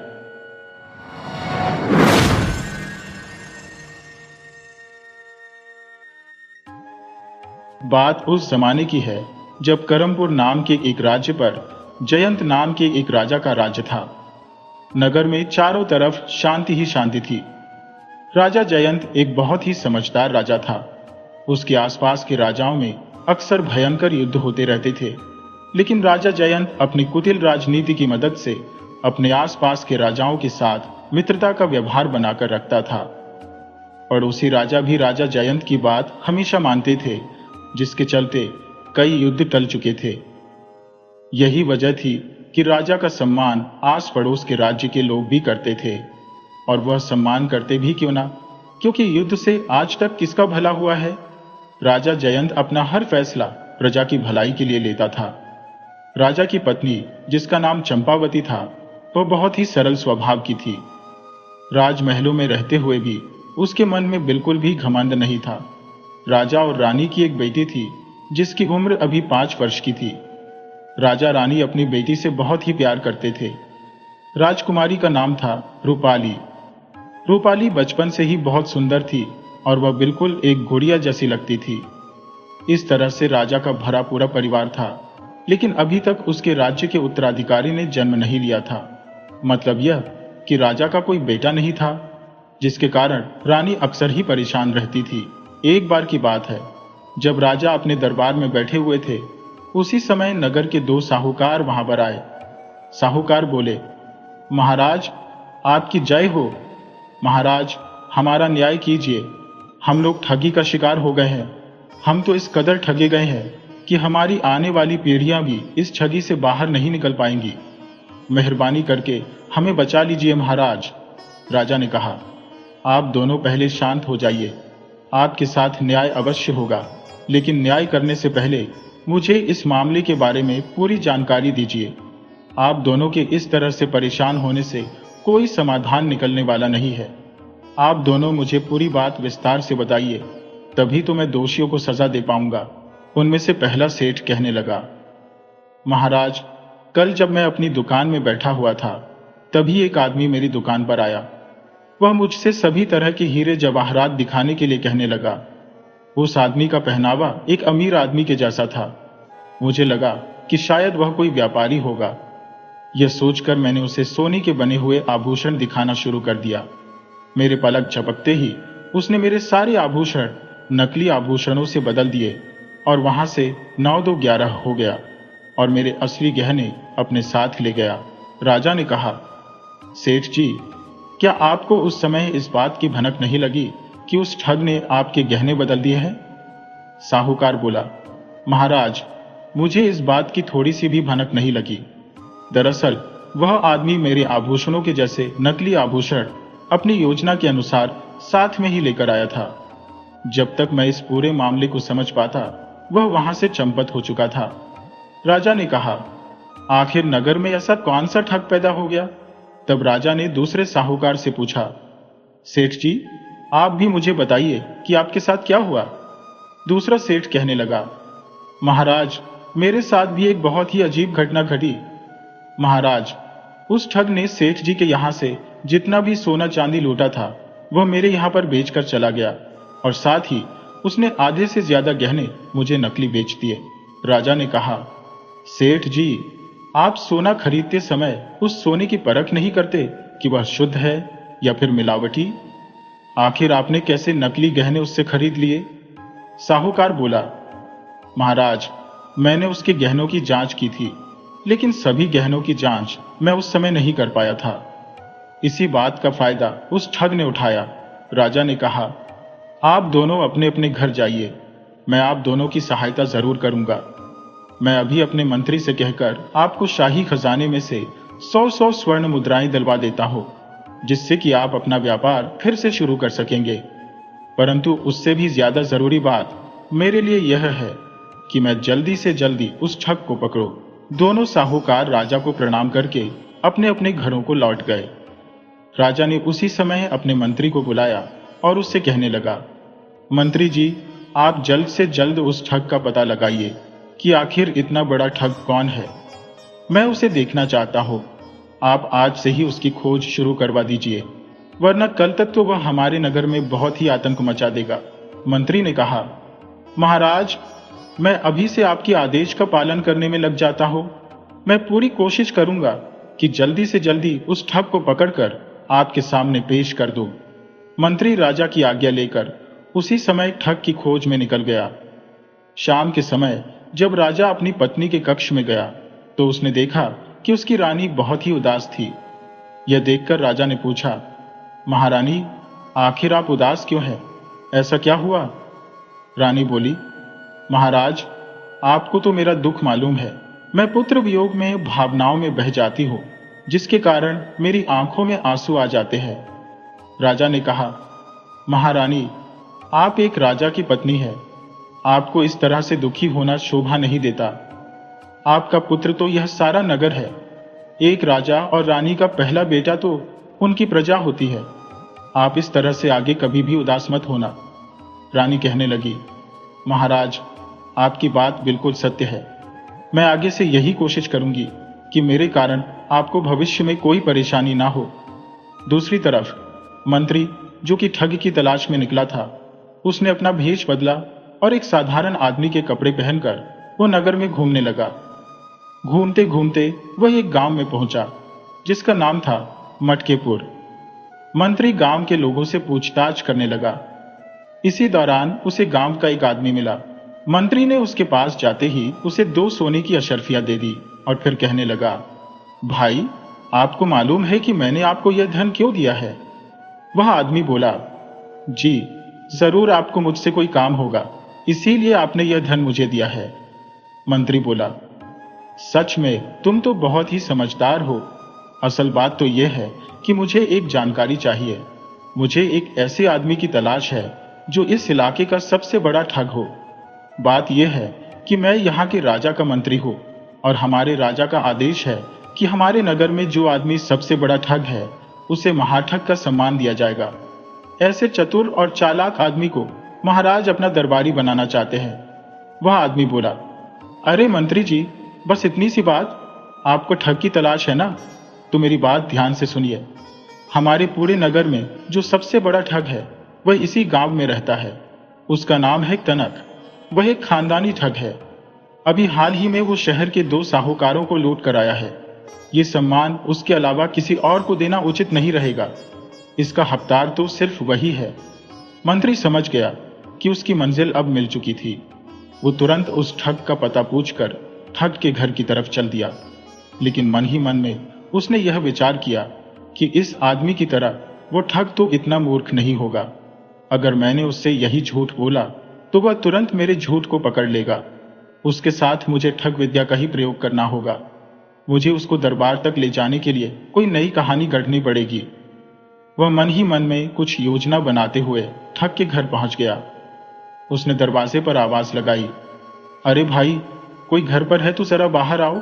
बात उस जमाने की है जब करमपुर नाम के एक राज्य पर जयंत नाम के एक राजा का राज्य था। नगर में चारों तरफ शांति ही शांति थी। राजा जयंत एक बहुत ही समझदार राजा था। उसके आसपास के राजाओं में अक्सर भयंकर युद्ध होते रहते थे, लेकिन राजा जयंत अपनी कुटिल राजनीति की मदद से अपने आसपास के राजाओं के साथ मित्रता का व्यवहार बनाकर रखता था। पड़ोसी राजा भी राजा जयंत की बात हमेशा मानते थे, जिसके चलते कई युद्ध टल चुके थे। यही वजह थी कि राजा का सम्मान आस पड़ोस के राज्य के लोग भी करते थे, और वह सम्मान करते भी क्यों ना, क्योंकि युद्ध से आज तक किसका भला हुआ है। राजा जयंत अपना हर फैसला प्रजा की भलाई के लिए लेता था। राजा की पत्नी, जिसका नाम चंपावती था, वह बहुत ही सरल स्वभाव की थी। राजमहलों में रहते हुए भी उसके मन में बिल्कुल भी घमंड नहीं था। राजा और रानी की एक बेटी थी, जिसकी उम्र अभी 5 वर्ष की थी। राजा रानी अपनी बेटी से बहुत ही प्यार करते थे। राजकुमारी का नाम था रूपाली। रूपाली बचपन से ही बहुत सुंदर थी और वह बिल्कुल एक गुड़िया जैसी लगती थी। इस तरह से राजा का भरा पूरा परिवार था, लेकिन अभी तक उसके राज्य के उत्तराधिकारी ने जन्म नहीं लिया था। मतलब यह कि राजा का कोई बेटा नहीं था, जिसके कारण रानी अक्सर ही परेशान रहती थी। एक बार की बात है, जब राजा अपने दरबार में बैठे हुए थे, उसी समय नगर के 2 साहूकार वहां पर आए। साहूकार बोले, महाराज, आपकी जय हो। महाराज, हमारा न्याय कीजिए। हम लोग ठगी का शिकार हो गए हैं। हम तो इस कदर ठगे गए हैं कि हमारी आने वाली पीढ़ियां भी इस ठगी से बाहर नहीं निकल पाएंगी। मेहरबानी करके हमें बचा लीजिए महाराज। राजा ने कहा, आप दोनों पहले शांत हो जाइए। आपके साथ न्याय अवश्य होगा, लेकिन न्याय करने से पहले मुझे इस मामले के बारे में पूरी जानकारी दीजिए। आप दोनों के इस तरह से परेशान होने से कोई समाधान निकलने वाला नहीं है। आप दोनों मुझे पूरी बात विस्तार से बताइए, तभी तो मैं दोषियों को सजा दे पाऊंगा। उनमें से पहला सेठ कहने लगा, महाराज, कल जब मैं अपनी दुकान में बैठा हुआ था, तभी एक आदमी मेरी दुकान पर आया। वह मुझसे सभी तरह के हीरे जवाहरात दिखाने के लिए कहने लगा। उस आदमी का पहनावा एक अमीर आदमी के जैसा था। मुझे लगा कि शायद वह कोई व्यापारी होगा। यह सोचकर मैंने उसे सोने के बने हुए आभूषण दिखाना शुरू कर दिया। मेरे पलक झपकते ही उसने मेरे सारे आभूषण नकली आभूषणों से बदल दिए और वहां से 9-2-11 हो गया और मेरे असली गहने अपने साथ ले गया। राजा ने कहा, सेठ जी, क्या आपको उस समय इस बात की भनक नहीं लगी कि उस ठग ने आपके गहने बदल दिए हैं? साहूकार बोला, महाराज, मुझे इस बात की थोड़ी सी भी भनक नहीं लगी। दरअसल वह आदमी मेरे आभूषणों के जैसे नकली आभूषण अपनी योजना के अनुसार साथ में ही लेकर आया था। जब तक मैं इस पूरे मामले को समझ पाता, वह वहां से चंपत हो चुका था। राजा ने कहा, आखिर नगर में ऐसा कौन सा ठग पैदा हो गया? तब राजा ने दूसरे साहूकार से पूछा, सेठ जी, आप भी मुझे बताइए कि आपके साथ क्या हुआ? दूसरा सेठ कहने लगा, महाराज, मेरे साथ भी एक बहुत ही अजीब घटना घटी। महाराज, उस ठग ने सेठ जी के यहां से जितना भी सोना चांदी लूटा था, वह मेरे यहां पर बेचकर चला गया और साथ ही उसने आधे से ज्यादा गहने मुझे नकली बेच दिए। राजा ने कहा, सेठ जी, आप सोना खरीदते समय उस सोने की परख नहीं करते कि वह शुद्ध है या फिर मिलावटी? आखिर आपने कैसे नकली गहने उससे खरीद लिए? साहूकार बोला, महाराज, मैंने उसके गहनों की जांच की थी, लेकिन सभी गहनों की जांच मैं उस समय नहीं कर पाया था। इसी बात का फायदा उस ठग ने उठाया। राजा ने कहा, आप दोनों अपने अपने घर जाइए, मैं आप दोनों की सहायता जरूर करूंगा। मैं अभी अपने मंत्री से कहकर आपको शाही खजाने में से 100-100 स्वर्ण मुद्राएं दिलवा देता हूं, जिससे कि आप अपना व्यापार फिर से शुरू कर सकेंगे। परंतु उससे भी ज्यादा जरूरी बात मेरे लिए यह है कि मैं जल्दी से जल्दी उस ठग को पकड़ो। दोनों साहूकार राजा को प्रणाम करके अपने अपने घरों को लौट गए। राजा ने उसी समय अपने मंत्री को बुलाया और उससे कहने लगा, मंत्री जी, आप जल्द से जल्द उस ठग का पता लगाइए कि आखिर इतना बड़ा ठग कौन है। मैं उसे देखना चाहता हूं। आप आज से ही उसकी खोज शुरू करवा दीजिए, वरना कल तक तो वह हमारे नगर में बहुत ही आतंक मचा देगा। मंत्री ने कहा, महाराज, मैं अभी से आपके आदेश का पालन करने में लग जाता हूं। मैं पूरी कोशिश करूंगा कि जल्दी से जल्दी उस ठग को पकड़कर आपके सामने पेश कर दूं। मंत्री राजा की आज्ञा लेकर उसी समय ठग की खोज में निकल गया। शाम के समय जब राजा अपनी पत्नी के कक्ष में गया तो उसने देखा कि उसकी रानी बहुत ही उदास थी। यह देखकर राजा ने पूछा, महारानी, आखिर आप उदास क्यों हैं? ऐसा क्या हुआ? रानी बोली, महाराज, आपको तो मेरा दुख मालूम है। मैं पुत्र वियोग में भावनाओं में बह जाती हूँ, जिसके कारण मेरी आंखों में आंसू आ जाते हैं। राजा ने कहा, महारानी, आप एक राजा की पत्नी है, आपको इस तरह से दुखी होना शोभा नहीं देता। आपका पुत्र तो यह सारा नगर है। एक राजा और रानी का पहला बेटा तो उनकी प्रजा होती है। आप इस तरह से आगे कभी भी उदास मत होना। रानी कहने लगी, महाराज, आपकी बात बिल्कुल सत्य है। मैं आगे से यही कोशिश करूंगी कि मेरे कारण आपको भविष्य में कोई परेशानी ना हो। दूसरी तरफ मंत्री, जो कि ठग की तलाश में निकला था, उसने अपना भेष बदला और एक साधारण आदमी के कपड़े पहनकर वो नगर में घूमने लगा। घूमते घूमते वह एक गांव में पहुंचा जिसका नाम था मटकेपुर। मंत्री गांव के लोगों से पूछताछ करने लगा। इसी दौरान उसे गांव का एक आदमी मिला। मंत्री ने उसके पास जाते ही उसे 2 सोने की अशर्फियां दे दी और फिर कहने लगा, भाई, आपको मालूम है कि मैंने आपको यह धन क्यों दिया है? वह आदमी बोला, जी, जरूर आपको मुझसे कोई काम होगा, इसीलिए आपने यह धन मुझे दिया है। मंत्री बोला, सच में तुम तो बहुत ही समझदार हो। असल बात तो यह है कि मुझे एक जानकारी चाहिए। मुझे एक ऐसे आदमी की तलाश है जो इस इलाके का सबसे बड़ा ठग हो। बात यह है कि मैं यहाँ के राजा का मंत्री हूँ और हमारे राजा का आदेश है कि हमारे नगर में जो आदमी सबसे बड़ा ठग है उसे महाठग का सम्मान दिया जाएगा। ऐसे चतुर और चालाक आदमी को महाराज अपना दरबारी बनाना चाहते हैं। वह आदमी बोला, अरे मंत्री जी, बस इतनी सी बात? आपको ठग की तलाश है ना? तो मेरी बात ध्यान से सुनिए। हमारे पूरे नगर में जो सबसे बड़ा ठग है वह इसी गांव में रहता है। उसका नाम है कनक। वह एक खानदानी ठग है। अभी हाल ही में वो शहर के 2 साहूकारों को लूट कर आया है। ये सम्मान उसके अलावा किसी और को देना उचित नहीं रहेगा। इसका हकदार तो सिर्फ वही है। मंत्री समझ गया कि उसकी मंजिल अब मिल चुकी थी। वो तुरंत उस ठग का पता पूछकर ठग के घर की तरफ चल दिया। लेकिन मन ही मन में उसने यह विचार किया कि इस आदमी की तरह वो ठग तो इतना मूर्ख नहीं होगा। अगर मैंने उससे यही झूठ बोला तो वह तुरंत मेरे झूठ को पकड़ लेगा। उसके साथ मुझे ठग विद्या का ही प्रयोग करना होगा। मुझे उसको दरबार तक ले जाने के लिए कोई नई कहानी गढ़नी पड़ेगी। वह मन ही मन में कुछ योजना बनाते हुए ठग के घर पहुंच गया। उसने दरवाजे पर आवाज लगाई, अरे भाई, कोई घर पर है तो जरा बाहर आओ।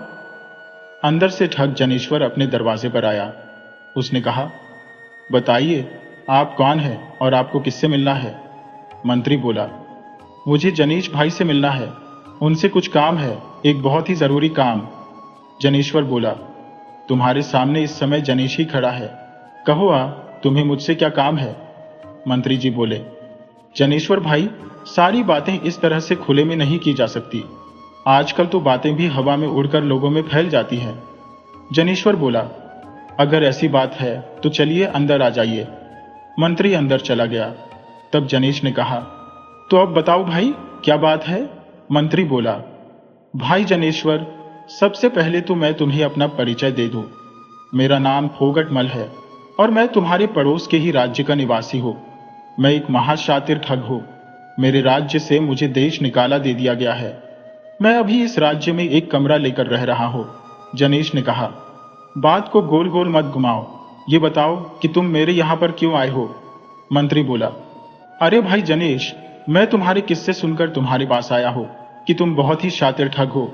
अंदर से ठग जनेश्वर अपने दरवाजे पर आया। उसने कहा, बताइए, आप कौन हैं और आपको किससे मिलना है? मंत्री बोला, मुझे जनेश भाई से मिलना है। उनसे कुछ काम है, एक बहुत ही जरूरी काम। जनेश्वर बोला, तुम्हारे सामने इस समय जनेश ही खड़ा है। कहो तुम्हें मुझसे क्या काम है? मंत्री जी बोले, जनेश्वर भाई, सारी बातें इस तरह से खुले में नहीं की जा सकती। आजकल तो बातें भी हवा में उड़कर लोगों में फैल जाती हैं। जनेश्वर बोला, अगर ऐसी बात है तो चलिए अंदर आ जाइए। मंत्री अंदर चला गया। तब जनेश ने कहा, तो अब बताओ भाई, क्या बात है? मंत्री बोला, भाई जनेश्वर, सबसे पहले तो मैं तुम्हें अपना परिचय दे दूं। मेरा नाम फोगटमल है और मैं तुम्हारे पड़ोस के ही राज्य का निवासी हूं। मैं एक महाशातिर ठग हूं। मेरे राज्य से मुझे देश निकाला दे दिया गया है। मैं अभी इस राज्य में एक कमरा लेकर रह रहा हूं। जनेश ने कहा, बात को गोल गोल मत घुमाओ, ये बताओ कि तुम मेरे यहां पर क्यों आए हो? मंत्री बोला, अरे भाई जनेश, मैं तुम्हारे किस्से सुनकर तुम्हारे पास आया हूं कि तुम बहुत ही शातिर ठग हो,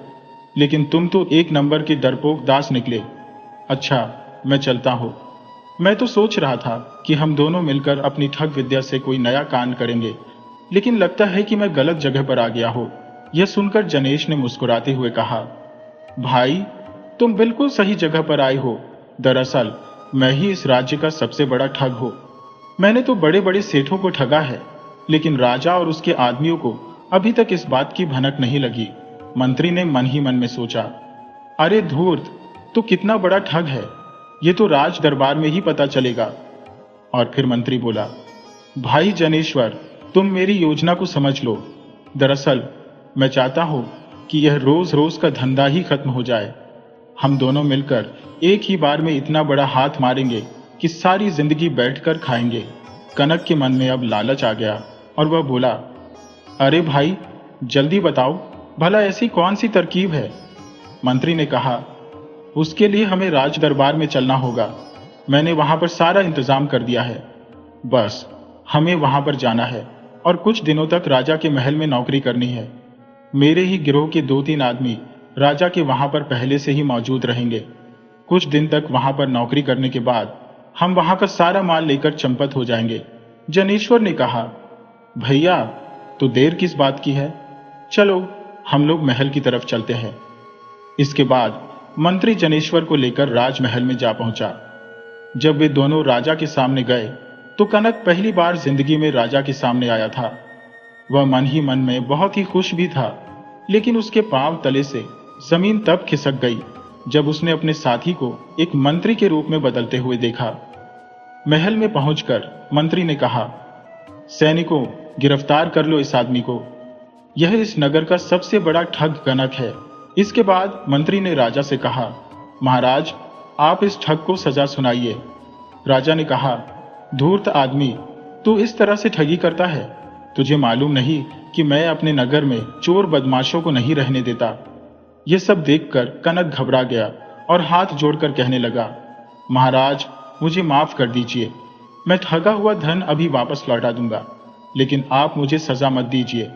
लेकिन तुम तो 1 नंबर के डरपोक दास निकले। अच्छा, मैं चलता हूं। मैं तो सोच रहा था कि हम दोनों मिलकर अपनी ठग विद्या से कोई नया कांड करेंगे, लेकिन लगता है कि मैं गलत जगह पर आ गया हूं। यह सुनकर जनेश ने मुस्कुराते हुए कहा, भाई, तुम बिल्कुल सही जगह पर आए हो। दरअसल मैं ही इस राज्य का सबसे बड़ा ठग हूं। मैंने तो बड़े बड़े सेठों को ठगा है, लेकिन राजा और उसके आदमियों को अभी तक इस बात की भनक नहीं लगी। मंत्री ने मन ही मन में सोचा, अरे धूर्त, तो कितना बड़ा ठग है, ये तो राज दरबार में ही पता चलेगा। और फिर मंत्री बोला, भाई जनेश्वर, तुम मेरी योजना को समझ लो। दरअसल मैं चाहता हूँ कि यह रोज रोज का धंधा ही खत्म हो जाए। हम दोनों मिलकर एक ही बार में इतना बड़ा हाथ मारेंगे कि सारी जिंदगी बैठकर खाएंगे। कनक के मन में अब लालच आ गया और वह बोला, अरे भाई, जल्दी बताओ, भला ऐसी कौन सी तरकीब है? मंत्री ने कहा, उसके लिए हमें राज दरबार में चलना होगा। मैंने वहां पर सारा इंतजाम कर दिया है। बस हमें वहां पर जाना है और कुछ दिनों तक राजा के महल में नौकरी करनी है। मेरे ही गिरोह के 2-3 आदमी राजा के वहां पर पहले से ही मौजूद रहेंगे। कुछ दिन तक वहां पर नौकरी करने के बाद हम वहां का सारा माल लेकर चंपत हो जाएंगे। जनेश्वर ने कहा, भैया, तो देर किस बात की है? चलो हम लोग महल की तरफ चलते हैं। इसके बाद मंत्री जनेश्वर को लेकर राजमहल में जा पहुंचा। जब वे दोनों राजा के सामने गए तो कनक पहली बार जिंदगी में राजा के सामने आया था। वह मन ही मन में बहुत ही खुश भी था, लेकिन उसके पांव तले से जमीन तब खिसक गई जब उसने अपने साथी को एक मंत्री के रूप में बदलते हुए देखा। महल में पहुंचकर मंत्री ने कहा, सैनिकों, गिरफ्तार कर लो इस आदमी को। यह इस नगर का सबसे बड़ा ठग कनक है। इसके बाद मंत्री ने राजा से कहा, महाराज, आप इस ठग को सजा सुनाइए। राजा ने कहा, धूर्त आदमी, तू इस तरह से ठगी करता है? तुझे मालूम नहीं कि मैं अपने नगर में चोर बदमाशों को नहीं रहने देता? यह सब देखकर कनक घबरा गया और हाथ जोड़कर कहने लगा, महाराज, मुझे माफ कर दीजिए। मैं ठगा हुआ धन अभी वापस लौटा दूंगा, लेकिन आप मुझे सजा मत दीजिए।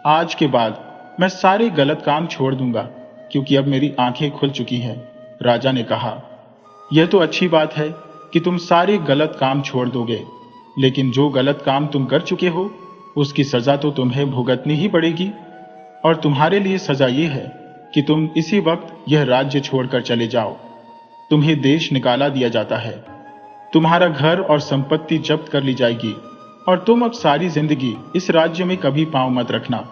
आज के बाद मैं सारे गलत काम छोड़ दूंगा, क्योंकि अब मेरी आंखें खुल चुकी हैं। राजा ने कहा, यह तो अच्छी बात है कि तुम सारे गलत काम छोड़ दोगे, लेकिन जो गलत काम तुम कर चुके हो उसकी सजा तो तुम्हें भुगतनी ही पड़ेगी। और तुम्हारे लिए सजा यह है कि तुम इसी वक्त यह राज्य छोड़कर चले जाओ। तुम्हें देश निकाला दिया जाता है। तुम्हारा घर और संपत्ति जब्त कर ली जाएगी और तुम अब सारी जिंदगी इस राज्य में कभी पांव मत रखना,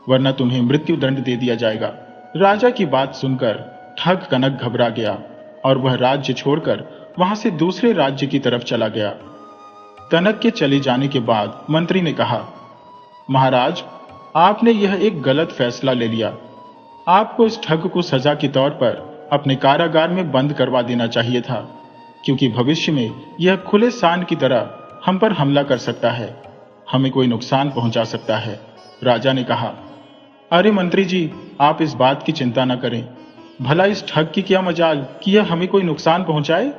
वरना तुम्हें मृत्यु दंड दे दिया जाएगा। राजा की बात सुनकर ठग कनक घबरा गया और वह राज्य छोड़कर वहां से दूसरे राज्य की तरफ चला गया। कनक के चले जाने के बाद मंत्री ने कहा, महाराज, आपने यह एक गलत फैसला ले लिया। आपको इस ठग को सजा के तौर पर अपने कारागार में बंद करवा देना चाहिए था, क्योंकि भविष्य में यह खुले सांड की तरह हम पर हमला कर सकता है, हमें कोई नुकसान पहुंचा सकता है। राजा ने कहा, अरे मंत्री जी, आप इस बात की चिंता न करें। भला इस ठग की क्या मजाल कि यह हमें कोई नुकसान पहुंचाए।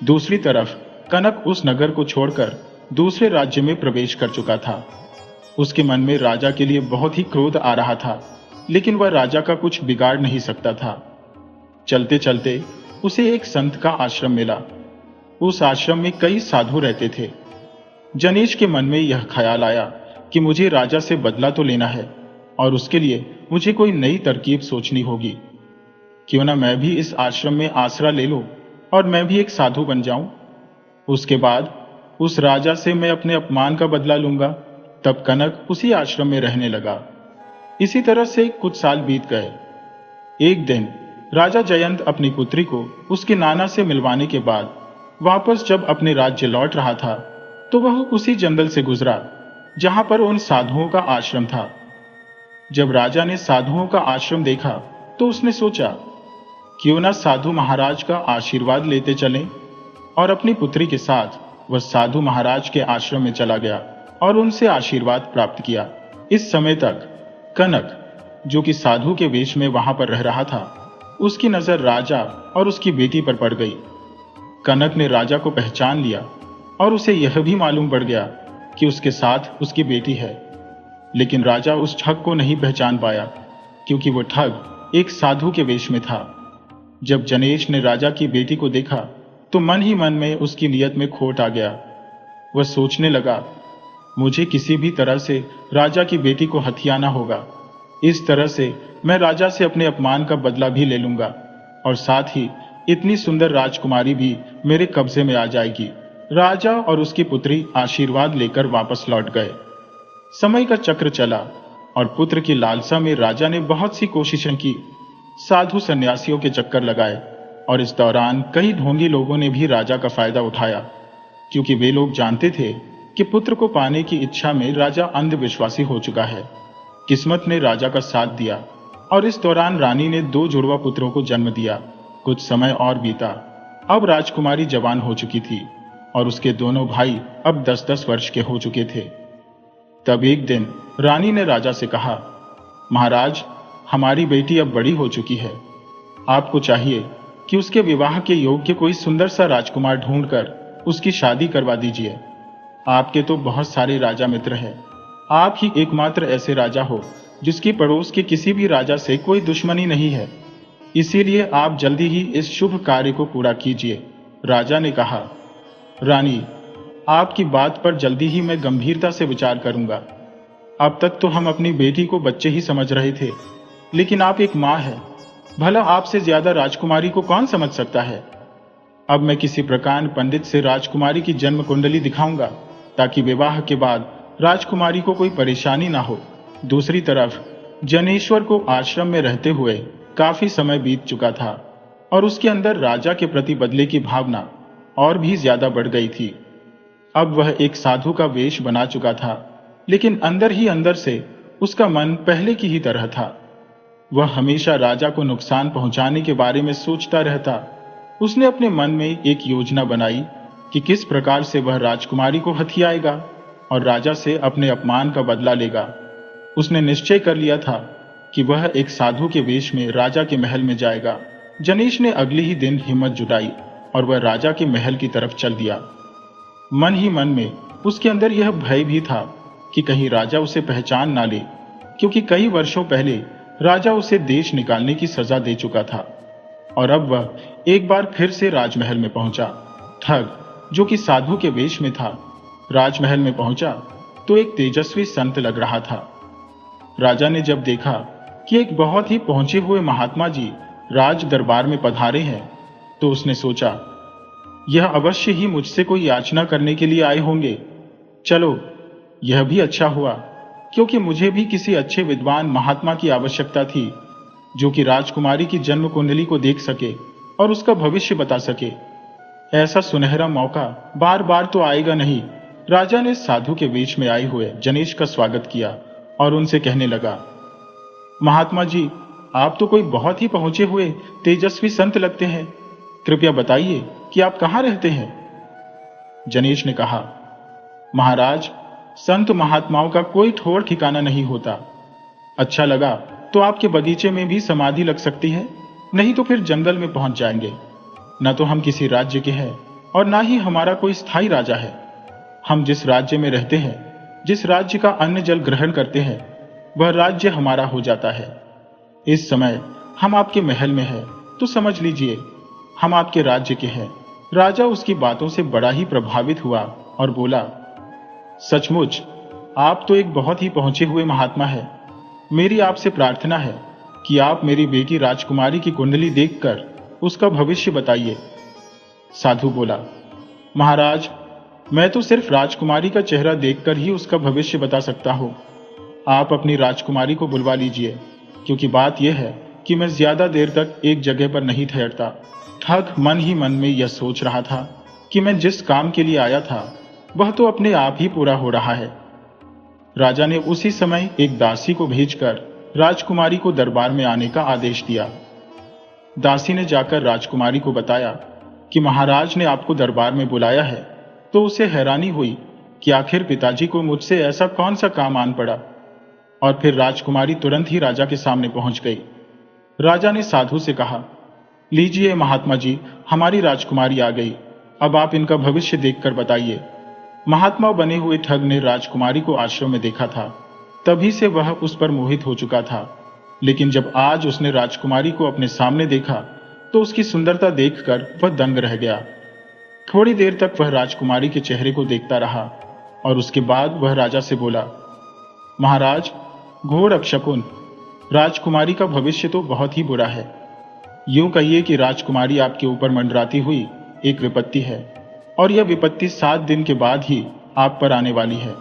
दूसरी तरफ कनक उस नगर को छोड़कर दूसरे राज्य में प्रवेश कर चुका था। उसके मन में राजा के लिए बहुत ही क्रोध आ रहा था, लेकिन वह राजा का कुछ बिगाड़ नहीं सकता था। चलते चलते उसे एक संत का आश्रम मिला। उस आश्रम में कई साधु रहते थे। जनेश के मन में यह ख्याल आया कि मुझे राजा से बदला तो लेना है और उसके लिए मुझे कोई नई तरकीब सोचनी होगी। क्यों ना मैं भी इस आश्रम में आसरा ले लूं और मैं भी एक साधु बन जाऊं। उसके बाद उस राजा से मैं अपने अपमान का बदला लूंगा। तब कनक उसी आश्रम में रहने लगा। इसी तरह से कुछ साल बीत गए। एक दिन राजा जयंत अपनी पुत्री को उसके नाना से मिलवाने के बाद वापस जब अपने राज्य लौट रहा था, तो वह उसी जंगल से गुजरा जहां पर उन साधुओं का आश्रम था। जब राजा ने साधुओं का आश्रम देखा तो उसने सोचा, क्यों ना साधु महाराज का आशीर्वाद लेते चलें। और अपनी पुत्री के साथ वह साधु महाराज के आश्रम में चला गया और उनसे आशीर्वाद प्राप्त किया। इस समय तक कनक, जो कि साधु के वेश में वहां पर रह रहा था, उसकी नजर राजा और उसकी बेटी पर पड़ गई। कनक ने राजा को पहचान लिया और उसे यह भी मालूम पड़ गया कि उसके साथ उसकी बेटी है। लेकिन राजा उस ठग को नहीं पहचान पाया, क्योंकि वह ठग एक साधु के वेश में था। जब जनेश ने राजा की बेटी को देखा तो मन ही मन में उसकी नीयत में खोट आ गया। वह सोचने लगा, मुझे किसी भी तरह से राजा की बेटी को हथियाना होगा। इस तरह से मैं राजा से अपने अपमान का बदला भी ले लूंगा और साथ ही इतनी सुंदर राजकुमारी भी मेरे कब्जे में आ जाएगी। राजा और उसकी पुत्री आशीर्वाद लेकर वापस लौट गए। समय का चक्र चला और पुत्र की लालसा में राजा ने बहुत सी कोशिशें की, साधु सन्यासियों के चक्कर लगाए और इस दौरान कई ढोंगी लोगों ने भी राजा का फायदा उठाया, क्योंकि वे लोग जानते थे कि पुत्र को पाने की इच्छा में राजा अंधविश्वासी हो चुका है। किस्मत ने राजा का साथ दिया और इस दौरान रानी ने 2 जुड़वा पुत्रों को जन्म दिया। कुछ समय और बीता। अब राजकुमारी जवान हो चुकी थी और उसके दोनों भाई अब 10-10 वर्ष के हो चुके थे। तब एक दिन रानी ने राजा से कहा, महाराज, हमारी बेटी अब बड़ी हो चुकी है। आपको चाहिए कि उसके विवाह के योग्य कोई सुंदर सा राजकुमार ढूंढकर उसकी शादी करवा दीजिए। आपके तो बहुत सारे राजा मित्र हैं। आप ही एकमात्र ऐसे राजा हो जिसकी पड़ोस के किसी भी राजा से कोई दुश्मनी नहीं है। इसीलिए आप जल्दी ही इस शुभ कार्य को पूरा कीजिए। राजा ने कहा, रानी, आपकी बात पर जल्दी ही मैं गंभीरता से विचार करूंगा। अब तक तो हम अपनी बेटी को बच्चे ही समझ रहे थे, लेकिन आप एक मां हैं। भला आपसे ज्यादा राजकुमारी को कौन समझ सकता है। अब मैं किसी प्रकार पंडित से राजकुमारी की जन्म कुंडली दिखाऊंगा ताकि विवाह के बाद राजकुमारी को कोई परेशानी ना हो। दूसरी तरफ जनेश्वर को आश्रम में रहते हुए काफी समय बीत चुका था और उसके अंदर राजा के प्रति बदले की भावना और भी ज्यादा बढ़ गई थी। अब वह एक साधु का वेश बना चुका था, लेकिन अंदर ही अंदर से उसका मन पहले की ही तरह था। वह हमेशा राजा को नुकसान पहुंचाने के बारे में सोचता रहता। उसने अपने मन में एक योजना बनाई कि किस प्रकार से वह राजकुमारी को हथियाएगा और राजा से अपने अपमान का बदला लेगा। उसने निश्चय कर लिया था कि वह एक साधु के वेश में राजा के महल में जाएगा। जनेश ने अगले ही दिन हिम्मत जुटाई और वह राजा के महल की तरफ चल दिया। मन ही मन में उसके अंदर यह भय भी था कि कहीं राजा उसे पहचान ना ले, क्योंकि कई वर्षों पहले राजा उसे देश निकालने की सजा दे चुका था और अब वह एक बार फिर से राजमहल में पहुंचा। ठग, जो कि साधु के वेश में था, राजमहल में पहुंचा तो एक तेजस्वी संत लग रहा था। राजा ने जब देखा कि एक बहुत ही पहुंचे हुए महात्मा जी राज दरबार में पधारे हैं, तो उसने सोचा, यह अवश्य ही मुझसे कोई याचना करने के लिए आए होंगे। चलो, यह भी अच्छा हुआ, क्योंकि मुझे भी किसी अच्छे विद्वान महात्मा की आवश्यकता थी जो कि राजकुमारी की जन्म कुंडली को देख सके और उसका भविष्य बता सके। ऐसा सुनहरा मौका बार बार तो आएगा नहीं। राजा ने साधु के वेश में आए हुए जनेश का स्वागत किया और उनसे कहने लगा, महात्मा जी, आप तो कोई बहुत ही पहुंचे हुए तेजस्वी संत लगते हैं। कृपया बताइए कि आप कहाँ रहते हैं। जनेश ने कहा, महाराज, संत महात्माओं का कोई ठौर ठिकाना नहीं होता। अच्छा लगा तो आपके बगीचे में भी समाधि लग सकती है, नहीं तो फिर जंगल में पहुंच जाएंगे। न तो हम किसी राज्य के हैं और ना ही हमारा कोई स्थायी राजा है। हम जिस राज्य में रहते हैं, जिस राज्य का अन्न जल ग्रहण करते हैं, वह राज्य हमारा हो जाता है। इस समय हम आपके महल में हैं, तो समझ लीजिए हम आपके राज्य के हैं। राजा उसकी बातों से बड़ा ही प्रभावित हुआ और बोला, सचमुच आप तो एक बहुत ही पहुंचे हुए महात्मा है। मेरी आपसे प्रार्थना है कि आप मेरी बेटी राजकुमारी की कुंडली देखकर उसका भविष्य बताइए। साधु बोला, महाराज, मैं तो सिर्फ राजकुमारी का चेहरा देखकर ही उसका भविष्य बता सकता हूं। आप अपनी राजकुमारी को बुलवा लीजिए, क्योंकि बात यह है कि मैं ज्यादा देर तक एक जगह पर नहीं ठहरता। ठग मन ही मन में यह सोच रहा था कि मैं जिस काम के लिए आया था वह तो अपने आप ही पूरा हो रहा है। राजा ने उसी समय एक दासी को भेजकर राजकुमारी को दरबार में आने का आदेश दिया। दासी ने जाकर राजकुमारी को बताया कि महाराज ने आपको दरबार में बुलाया है, तो उसे हैरानी हुई कि आखिर पिताजी को मुझसे ऐसा कौन सा काम आन पड़ा। और फिर राजकुमारी तुरंत ही राजा के सामने पहुंच गई। राजा ने साधु से कहा, लीजिए महात्मा जी, हमारी राजकुमारी आ गई। अब आप इनका भविष्य देखकर बताइए। महात्मा बने हुए ठग ने राजकुमारी को आश्रम में देखा था, तभी से वह उस पर मोहित हो चुका था। लेकिन जब आज उसने राजकुमारी को अपने सामने देखा तो उसकी सुंदरता देखकर वह दंग रह गया। थोड़ी देर तक वह राजकुमारी के चेहरे को देखता रहा और उसके बाद वह राजा से बोला, महाराज, घोर अपशकुन, राजकुमारी का भविष्य तो बहुत ही बुरा है। यूं कहिए कि राजकुमारी आपके ऊपर मंडराती हुई एक विपत्ति है और यह विपत्ति 7 दिन के बाद ही आप पर आने वाली है।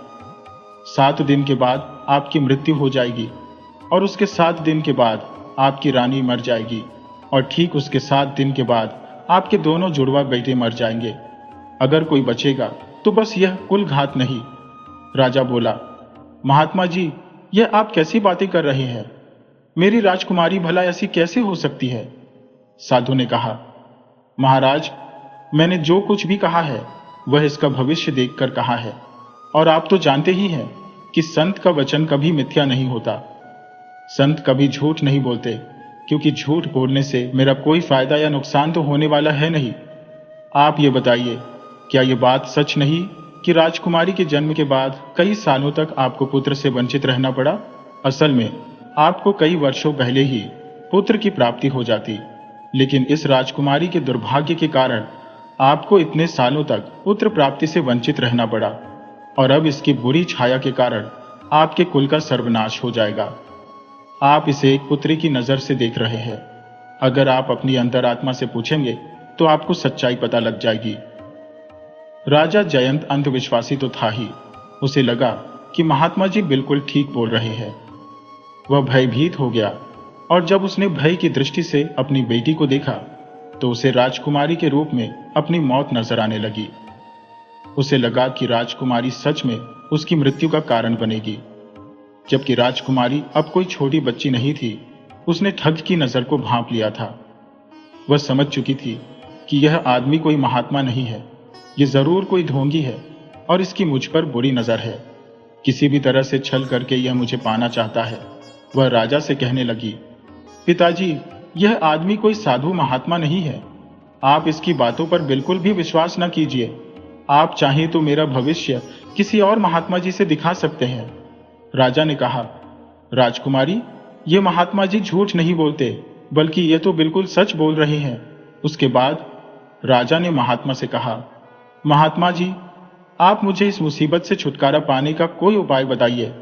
7 दिन के बाद आपकी मृत्यु हो जाएगी और उसके 7 दिन के बाद आपकी रानी मर जाएगी और ठीक उसके 7 दिन के बाद आपके दोनों जुड़वा बेटे मर जाएंगे। अगर कोई बचेगा तो बस यह कुल घात नहीं। राजा बोला, महात्मा जी, यह आप कैसी बातें कर रहे हैं? मेरी राजकुमारी भला ऐसी कैसे हो सकती है? साधु ने कहा, महाराज, मैंने जो कुछ भी कहा है वह इसका भविष्य देखकर कहा है, और आप तो जानते ही हैं कि संत का वचन कभी मिथ्या नहीं होता। संत कभी झूठ नहीं बोलते, क्योंकि झूठ बोलने से मेरा कोई फायदा या नुकसान तो होने वाला है नहीं। आप ये बताइए, क्या ये बात सच नहीं कि राजकुमारी के जन्म के बाद कई सालों तक आपको पुत्र से वंचित रहना पड़ा? असल में आपको कई वर्षों पहले ही पुत्र की प्राप्ति हो जाती, लेकिन इस राजकुमारी के दुर्भाग्य के कारण आपको इतने सालों तक पुत्र प्राप्ति से वंचित रहना पड़ा, और अब इसकी बुरी छाया के कारण आपके कुल का सर्वनाश हो जाएगा। आप इसे एक पुत्री की नजर से देख रहे हैं। अगर आप अपनी अंतरात्मा से पूछेंगे तो आपको सच्चाई पता लग जाएगी। राजा जयंत अंधविश्वासी तो था ही। उसे लगा कि महात्मा जी बिल्कुल ठीक बोल रहे हैं। वह भयभीत हो गया, और जब उसने भय की दृष्टि से अपनी बेटी को देखा तो उसे राजकुमारी के रूप में अपनी मौत नजर आने लगी। उसे लगा कि राजकुमारी सच में उसकी मृत्यु का कारण बनेगी, जबकि राजकुमारी अब कोई छोटी बच्ची नहीं थी। उसने ठग की नजर को भांप लिया था। वह समझ चुकी थी कि यह आदमी कोई महात्मा नहीं है, ये जरूर कोई ढोंगी है, और इसकी मुझ पर बुरी नजर है। किसी भी तरह से छल करके यह मुझे पाना चाहता है। वह राजा से कहने लगी, पिताजी, यह आदमी कोई साधु महात्मा नहीं है। आप इसकी बातों पर बिल्कुल भी विश्वास न कीजिए। आप चाहें तो मेरा भविष्य किसी और महात्मा जी से दिखा सकते हैं। राजा ने कहा, राजकुमारी, ये महात्मा जी झूठ नहीं बोलते, बल्कि ये तो बिल्कुल सच बोल रहे हैं। उसके बाद राजा ने महात्मा से कहा, महात्मा जी, आप मुझे इस मुसीबत से छुटकारा पाने का कोई उपाय बताइए।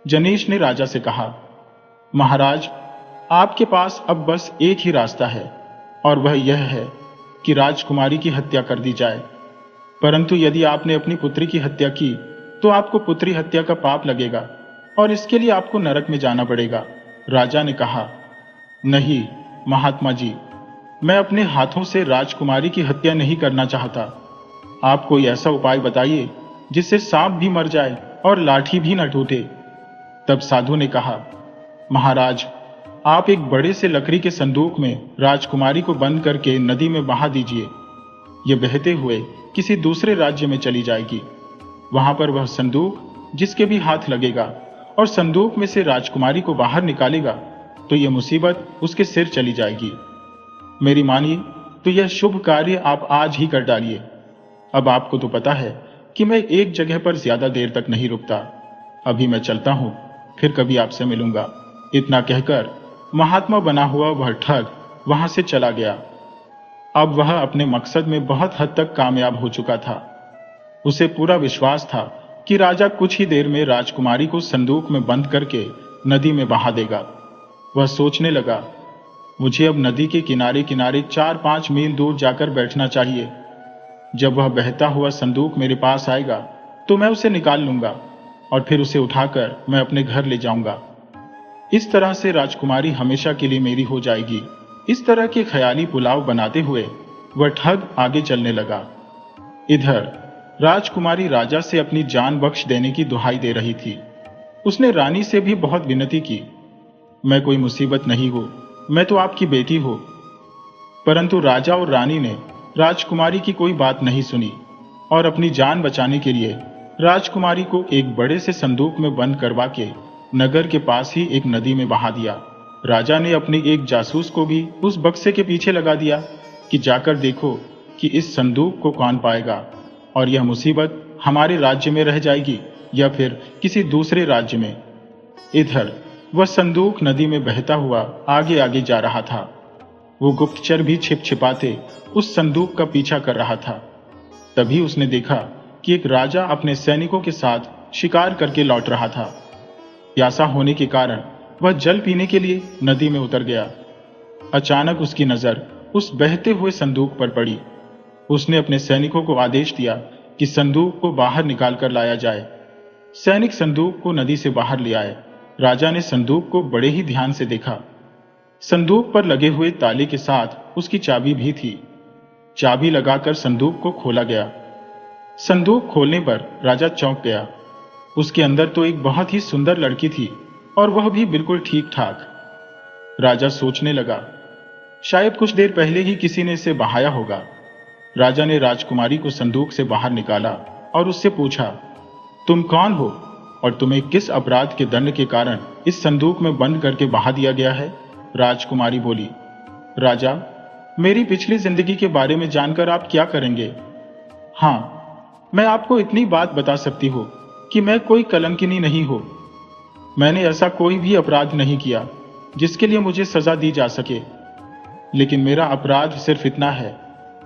जनेश ने राजा से कहा, महाराज, आपके पास अब बस एक ही रास्ता है, और वह यह है कि राजकुमारी की हत्या कर दी जाए। परंतु यदि आपने अपनी पुत्री की हत्या की तो आपको पुत्री हत्या का पाप लगेगा, और इसके लिए आपको नरक में जाना पड़ेगा। राजा ने कहा, नहीं महात्मा जी, मैं अपने हाथों से राजकुमारी की हत्या नहीं करना चाहता। आप कोई ऐसा उपाय बताइए जिससे सांप भी मर जाए और लाठी भी न टूटे। तब साधु ने कहा, महाराज, आप एक बड़े से लकड़ी के संदूक में राजकुमारी को बंद करके नदी में बहा दीजिए। यह बहते हुए किसी दूसरे राज्य में चली जाएगी। वहां पर वह संदूक जिसके भी हाथ लगेगा और संदूक में से राजकुमारी को बाहर निकालेगा तो यह मुसीबत उसके सिर चली जाएगी। मेरी मानिए तो यह शुभ कार्य आप आज ही कर डालिए। अब आपको तो पता है कि मैं एक जगह पर ज्यादा देर तक नहीं रुकता। अभी मैं चलता हूं, फिर कभी आपसे मिलूंगा। इतना कहकर महात्मा बना हुआ वह ठग वहां से चला गया। अब वह अपने मकसद में बहुत हद तक कामयाब हो चुका था। उसे पूरा विश्वास था कि राजा कुछ ही देर में राजकुमारी को संदूक में बंद करके नदी में बहा देगा। वह सोचने लगा, मुझे अब नदी के किनारे किनारे 4-5 मील दूर जाकर बैठना चाहिए। जब वह बहता हुआ संदूक मेरे पास आएगा तो मैं उसे निकाल लूंगा, और फिर उसे उठाकर मैं अपने घर ले जाऊंगा। इस तरह से राजकुमारी हमेशा के लिए मेरी हो जाएगी। इस तरह के ख्याली पुलाव बनाते हुए वह ठग आगे चलने लगा। इधर राजकुमारी राजा से अपनी जान बख्श देने की दुहाई दे रही थी। उसने रानी से भी बहुत विनती की, मैं कोई मुसीबत नहीं हूं, मैं तो आपकी बेटी हूं। परंतु राजा और रानी ने राजकुमारी की कोई बात नहीं सुनी, और अपनी जान बचाने के लिए राजकुमारी को एक बड़े से संदूक में बंद करवा के नगर के पास ही एक नदी में बहा दिया। राजा ने अपने एक जासूस को भी उस बक्से के पीछे लगा दिया कि जाकर देखो कि इस संदूक को कौन पाएगा, और यह मुसीबत हमारे राज्य में रह जाएगी या फिर किसी दूसरे राज्य में। इधर वह संदूक नदी में बहता हुआ आगे आगे जा रहा था। वो गुप्तचर भी छिप छिपाते उस संदूक का पीछा कर रहा था। तभी उसने देखा कि एक राजा अपने सैनिकों के साथ शिकार करके लौट रहा था। प्यासा होने के कारण वह जल पीने के लिए नदी में उतर गया। अचानक उसकी नजर उस बहते हुए संदूक पर पड़ी। उसने अपने सैनिकों को आदेश दिया कि संदूक को बाहर निकाल कर लाया जाए। सैनिक संदूक को नदी से बाहर ले आए। राजा ने संदूक को बड़े ही ध्यान से देखा। संदूक पर लगे हुए ताले के साथ उसकी चाबी भी थी। चाबी लगाकर संदूक को खोला गया। संदूक खोलने पर राजा चौंक गया। उसके अंदर तो एक बहुत ही सुंदर लड़की थी, और वह भी बिल्कुल ठीक ठाक। राजा सोचने लगा, शायद कुछ देर पहले ही किसी ने इसे बहाया होगा। राजा ने राजकुमारी को संदूक से बाहर निकाला और उससे पूछा, तुम कौन हो और तुम्हें किस अपराध के दंड के कारण इस संदूक में बंद करके बहा दिया गया है? राजकुमारी बोली, राजा, मेरी पिछली जिंदगी के बारे में जानकर आप क्या करेंगे? हाँ, मैं आपको इतनी बात बता सकती हूँ कि मैं कोई कलंकिनी नहीं हूं। मैंने ऐसा कोई भी अपराध नहीं किया जिसके लिए मुझे सजा दी जा सके। लेकिन मेरा अपराध सिर्फ इतना है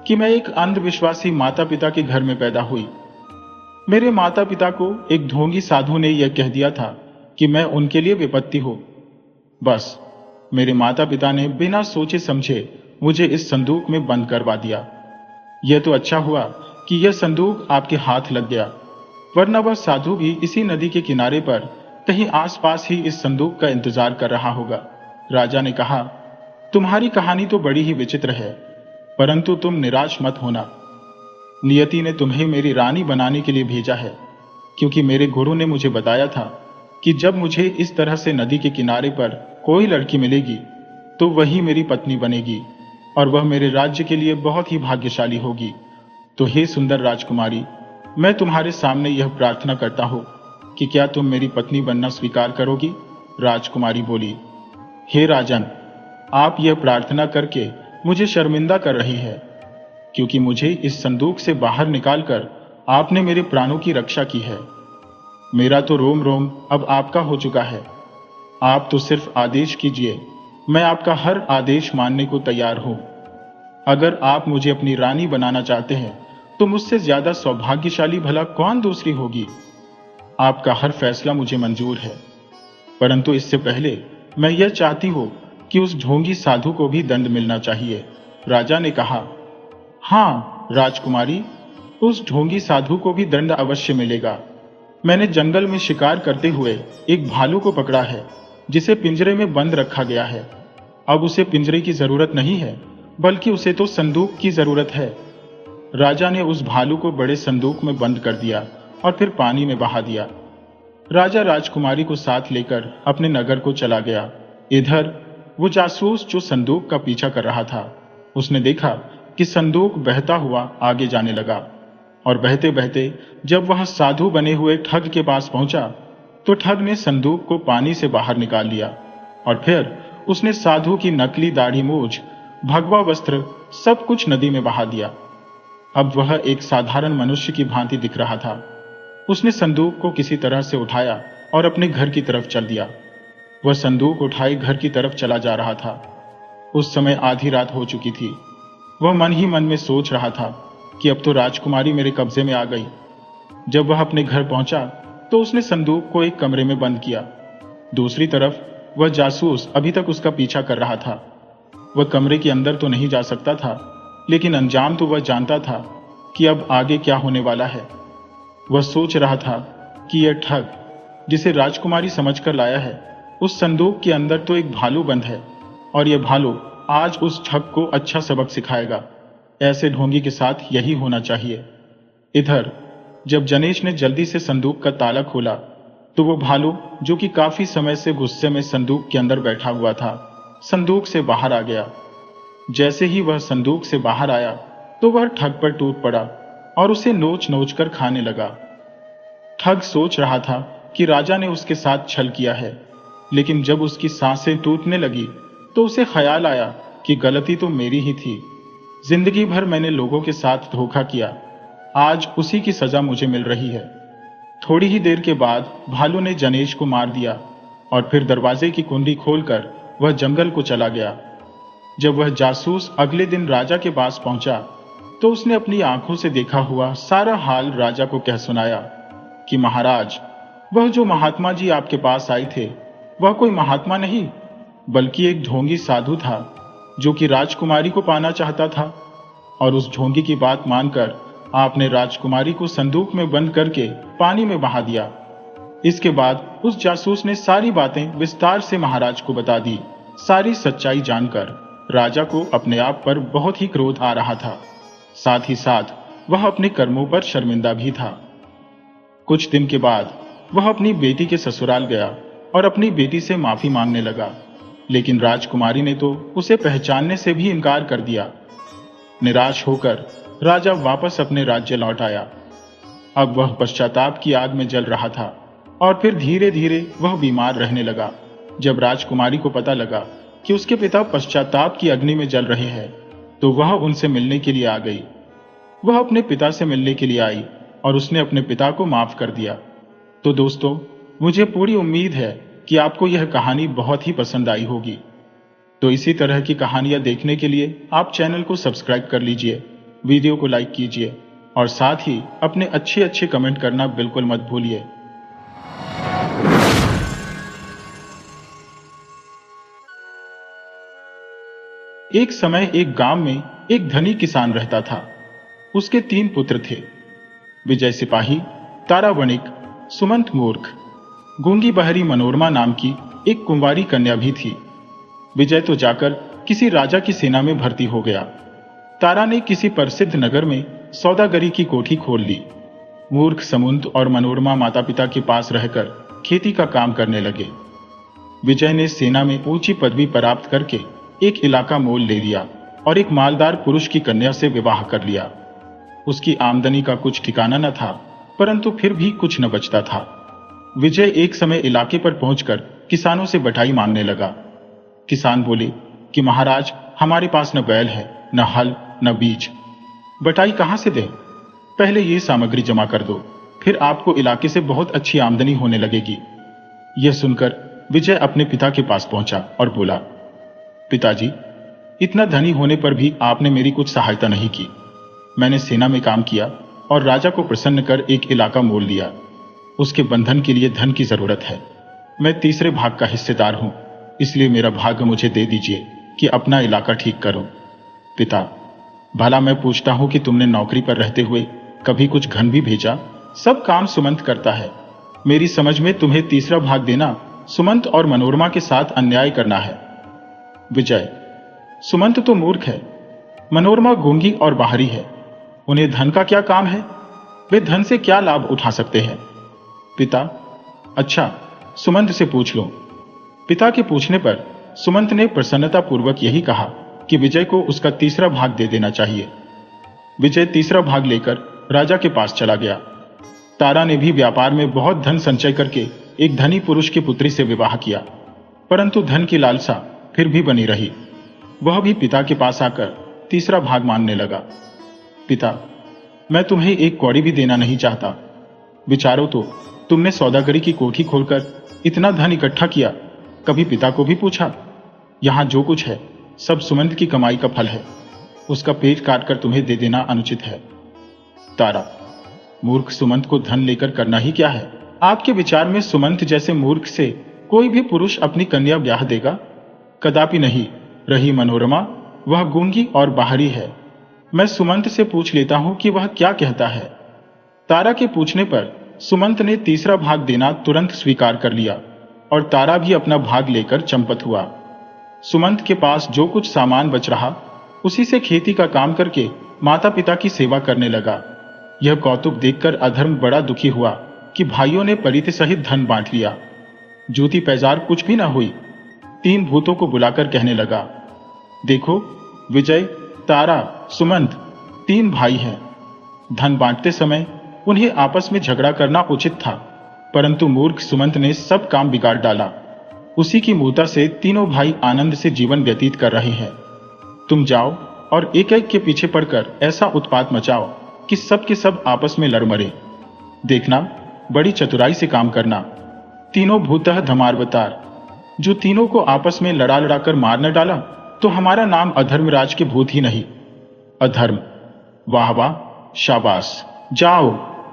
कि मैं एक अंधविश्वासी माता पिता के घर में पैदा हुई। मेरे माता पिता को एक ढोंगी साधु ने यह कह दिया था कि मैं उनके लिए विपत्ति हूं। बस मेरे माता पिता ने बिना सोचे समझे मुझे इस संदूक में बंद करवा दिया। यह तो अच्छा हुआ कि यह संदूक आपके हाथ लग गया, वरना वह साधु भी इसी नदी के किनारे पर कहीं आसपास ही इस संदूक का इंतजार कर रहा होगा। राजा ने कहा, तुम्हारी कहानी तो बड़ी ही विचित्र है, परंतु तुम निराश मत होना। नियति ने तुम्हें मेरी रानी बनाने के लिए भेजा है, क्योंकि मेरे गुरु ने मुझे बताया था कि जब मुझे इस तरह से नदी के किनारे पर कोई लड़की मिलेगी तो वही मेरी पत्नी बनेगी और वह मेरे राज्य के लिए बहुत ही भाग्यशाली होगी। तो हे सुंदर राजकुमारी, मैं तुम्हारे सामने यह प्रार्थना करता हूं कि क्या तुम मेरी पत्नी बनना स्वीकार करोगी? राजकुमारी बोली, हे राजन, आप यह प्रार्थना करके मुझे शर्मिंदा कर रही है, क्योंकि मुझे इस संदूक से बाहर निकालकर आपने मेरे प्राणों की रक्षा की है। मेरा तो रोम रोम अब आपका हो चुका है। आप तो सिर्फ आदेश कीजिए, मैं आपका हर आदेश मानने को तैयार हूं। अगर आप मुझे अपनी रानी बनाना चाहते हैं तो मुझसे ज्यादा सौभाग्यशाली भला कौन दूसरी होगी। आपका हर फैसला मुझे मंजूर है, परंतु इससे पहले मैं यह चाहती हूं कि उस ढोंगी साधु को भी दंड मिलना चाहिए। राजा ने कहा, हाँ राजकुमारी, उस ढोंगी साधु को भी दंड अवश्य मिलेगा। मैंने जंगल में शिकार करते हुए एक भालू को पकड़ा है जिसे पिंजरे में बंद रखा गया है। अब उसे पिंजरे की जरूरत नहीं है, बल्कि उसे तो संदूक की जरूरत है। राजा ने उस भालू को बड़े संदूक में बंद कर दिया और फिर पानी में बहा दिया। राजा राजकुमारी को साथ लेकर अपने नगर को चला गया। इधर वो जासूस जो संदूक का पीछा कर रहा था, उसने देखा कि संदूक बहता हुआ आगे जाने लगा, और बहते बहते जब वह साधु बने हुए ठग के पास पहुंचा तो ठग ने संदूक को पानी से बाहर निकाल लिया, और फिर उसने साधु की नकली दाढ़ी मूछ, भगवा वस्त्र, सब कुछ नदी में बहा दिया। अब वह एक साधारण मनुष्य की भांति दिख रहा था। उसने संदूक को किसी तरह से उठाया और अपने घर की तरफ चल दिया। वह संदूक उठाए घर की तरफ चला जा रहा था। उस समय आधी रात हो चुकी थी। वह मन ही मन में सोच रहा था कि अब तो राजकुमारी मेरे कब्जे में आ गई। जब वह अपने घर पहुंचा तो उसने संदूक को एक कमरे में बंद किया। दूसरी तरफ वह जासूस अभी तक उसका पीछा कर रहा था। वह कमरे के अंदर तो नहीं जा सकता था, लेकिन अंजाम तो वह जानता था कि अब आगे क्या होने वाला है। वह सोच रहा था कि यह ठग जिसे राजकुमारी समझकर लाया है, उस संदूक के अंदर तो एक भालू बंद है, और यह भालू आज उस ठग को अच्छा सबक सिखाएगा। ऐसे ढोंगी के साथ यही होना चाहिए। इधर जब जनेश ने जल्दी से संदूक का ताला खोला तो वो भालू, जो कि काफी समय से गुस्से में संदूक के अंदर बैठा हुआ था, संदूक से बाहर आ गया। जैसे ही वह संदूक से बाहर आया तो वह ठग पर टूट पड़ा और उसे नोच नोच कर खाने लगा। ठग सोच रहा था कि राजा ने उसके साथ छल किया है, लेकिन जब उसकी सांसें टूटने लगी तो उसे ख्याल आया कि गलती तो मेरी ही थी। जिंदगी भर मैंने लोगों के साथ धोखा किया, आज उसी की सजा मुझे मिल रही है। थोड़ी ही देर के बाद भालू ने जनेश को मार दिया और फिर दरवाजे की कुंडी खोलकर वह जंगल को चला गया। जब वह जासूस अगले दिन राजा के पास पहुंचा तो उसने अपनी आंखों से देखा हुआ सारा हाल राजा को कह सुनाया कि महाराज, वह जो महात्मा जी आपके पास आए थे वह कोई महात्मा नहीं, बल्कि एक ढोंगी साधु था जो कि राजकुमारी को पाना चाहता था, और उस ढोंगी की बात मानकर आपने राजकुमारी को संदूक में बंद करके पानी में बहा दिया। इसके बाद उस जासूस ने सारी बातें विस्तार से महाराज को बता दी। सारी सच्चाई जानकर राजा को अपने आप पर बहुत ही क्रोध आ रहा था, साथ ही साथ वह अपने कर्मों पर शर्मिंदा भी था। कुछ दिन के बाद वह अपनी बेटी के ससुराल गया और अपनी बेटी से माफी मांगने लगा, लेकिन राजकुमारी ने तो उसे पहचानने से भी इनकार कर दिया। निराश होकर राजा वापस अपने राज्य लौट आया। अब वह पश्चाताप की आग में जल रहा था और फिर धीरे धीरे वह बीमार रहने लगा। जब राजकुमारी को पता लगा कि उसके पिता पश्चाताप की अग्नि में जल रहे हैं, तो वह उनसे मिलने के लिए आ गई। वह अपने पिता से मिलने के लिए आई और उसने अपने पिता को माफ कर दिया। तो दोस्तों, मुझे पूरी उम्मीद है कि आपको यह कहानी बहुत ही पसंद आई होगी। तो इसी तरह की कहानियां देखने के लिए आप चैनल को सब्सक्राइब कर लीजिए, वीडियो को लाइक कीजिए और साथ ही अपने अच्छे अच्छे कमेंट करना बिल्कुल मत भूलिए। एक समय एक गांव में एक धनी किसान रहता था। उसके 3 पुत्र थे, विजय सिपाही, तारा वणिक, सुमंत मूर्ख। गूंगी बहरी मनोरमा नाम की एक कुंवारी कन्या भी थी। विजय तो जाकर किसी राजा की सेना में भर्ती हो गया। तारा ने किसी प्रसिद्ध नगर में सौदागरी की कोठी खोल ली। मूर्ख समुंत और मनोरमा माता पिता के पास रहकर खेती का काम करने लगे। विजय ने सेना में ऊंची पदवी प्राप्त करके एक इलाका मोल ले लिया और एक मालदार पुरुष की कन्या से विवाह कर लिया। उसकी आमदनी का कुछ ठिकाना न था, परंतु फिर भी कुछ न बचता था। विजय एक समय इलाके पर पहुंचकर किसानों से बटाई मांगने लगा। किसान बोले कि महाराज, हमारे पास न बैल है, न हल, न बीज। बटाई कहां से दें? पहले ये सामग्री जमा कर दो, फिर आपको इलाके से बहुत अच्छी आमदनी होने लगेगी। यह सुनकर विजय अपने पिता के पास पहुंचा और बोला, पिताजी, इतना धनी होने पर भी आपने मेरी कुछ सहायता नहीं की। मैंने सेना में काम किया और राजा को प्रसन्न कर एक इलाका मोल लिया। उसके बंधन के लिए धन की जरूरत है। मैं तीसरे भाग का हिस्सेदार हूं, इसलिए मेरा भाग मुझे दे दीजिए कि अपना इलाका ठीक करूं। पिता, भला मैं पूछता हूं कि तुमने नौकरी पर रहते हुए कभी कुछ धन भी भेजा? सब काम सुमंत करता है। मेरी समझ में तुम्हें तीसरा भाग देना सुमंत और मनोरमा के साथ अन्याय करना है। विजय, सुमंत तो मूर्ख है, मनोरमा गूंगी और बाहरी है। उन्हें धन का क्या काम है? वे धन से क्या लाभ उठा सकते हैं? पिता, अच्छा, सुमंत से पूछ लो। पिता के पूछने पर सुमंत ने प्रसन्नता पूर्वक यही कहा कि विजय को उसका तीसरा भाग दे देना चाहिए। विजय तीसरा भाग लेकर राजा के पास चला गया। तारा ने भी व्यापार में बहुत धन संचय करके एक धनी पुरुष की पुत्री से विवाह किया, परंतु धन की लालसा फिर भी बनी रही। वह भी पिता के पास आकर तीसरा भाग मांगने लगा। पिता, मैं तुम्हें एक कौड़ी भी देना नहीं चाहता। विचारो तो, तुमने सौदागरी की कोठी खोलकर इतना धन इकट्ठा किया, कभी पिता को भी पूछा? यहां जो कुछ है सब सुमंत की कमाई का फल है। उसका पेट काटकर तुम्हें दे देना अनुचित है। तारा, मूर्ख सुमंत को धन लेकर करना ही क्या है? आपके विचार में सुमंत जैसे मूर्ख से कोई भी पुरुष अपनी कन्या ब्याह देगा? कदापि नहीं। रही मनोरमा, वह गूंगी और बाहरी है। मैं सुमंत से पूछ लेता हूं कि वह क्या कहता है। तारा के पूछने पर सुमंत ने तीसरा भाग देना तुरंत स्वीकार कर लिया और तारा भी अपना भाग लेकर चंपत हुआ। सुमंत के पास जो कुछ सामान बच रहा, उसी से खेती का काम करके माता पिता की सेवा करने लगा। यह कौतुक देखकर अधर्म बड़ा दुखी हुआ कि भाइयों ने परित सहित धन बांट लिया। जूती पैजार कुछ भी न हुई। 3 भूतों को बुलाकर कहने लगा, देखो, विजय, तारा, सुमंत 3 भाई हैं। धन बांटते समय उन्हें आपस में झगड़ा करना उचित था, परंतु मूर्ख सुमंत ने सब काम बिगाड़ डाला। उसी की मूर्ता से तीनों भाई आनंद से जीवन व्यतीत कर रहे हैं। तुम जाओ और एक एक के पीछे पड़कर ऐसा उत्पात मचाओ कि सब के सब आपस में लड़ मरे। देखना, बड़ी चतुराई से काम करना। तीनों भूतः धमारवतार। जो तीनों को आपस में लड़ा लड़ा कर मार न डाला, तो हमारा नाम अधर्मराज के भूत ही नहीं। अधर्म, वाह वाह, शाबाश। जाओ,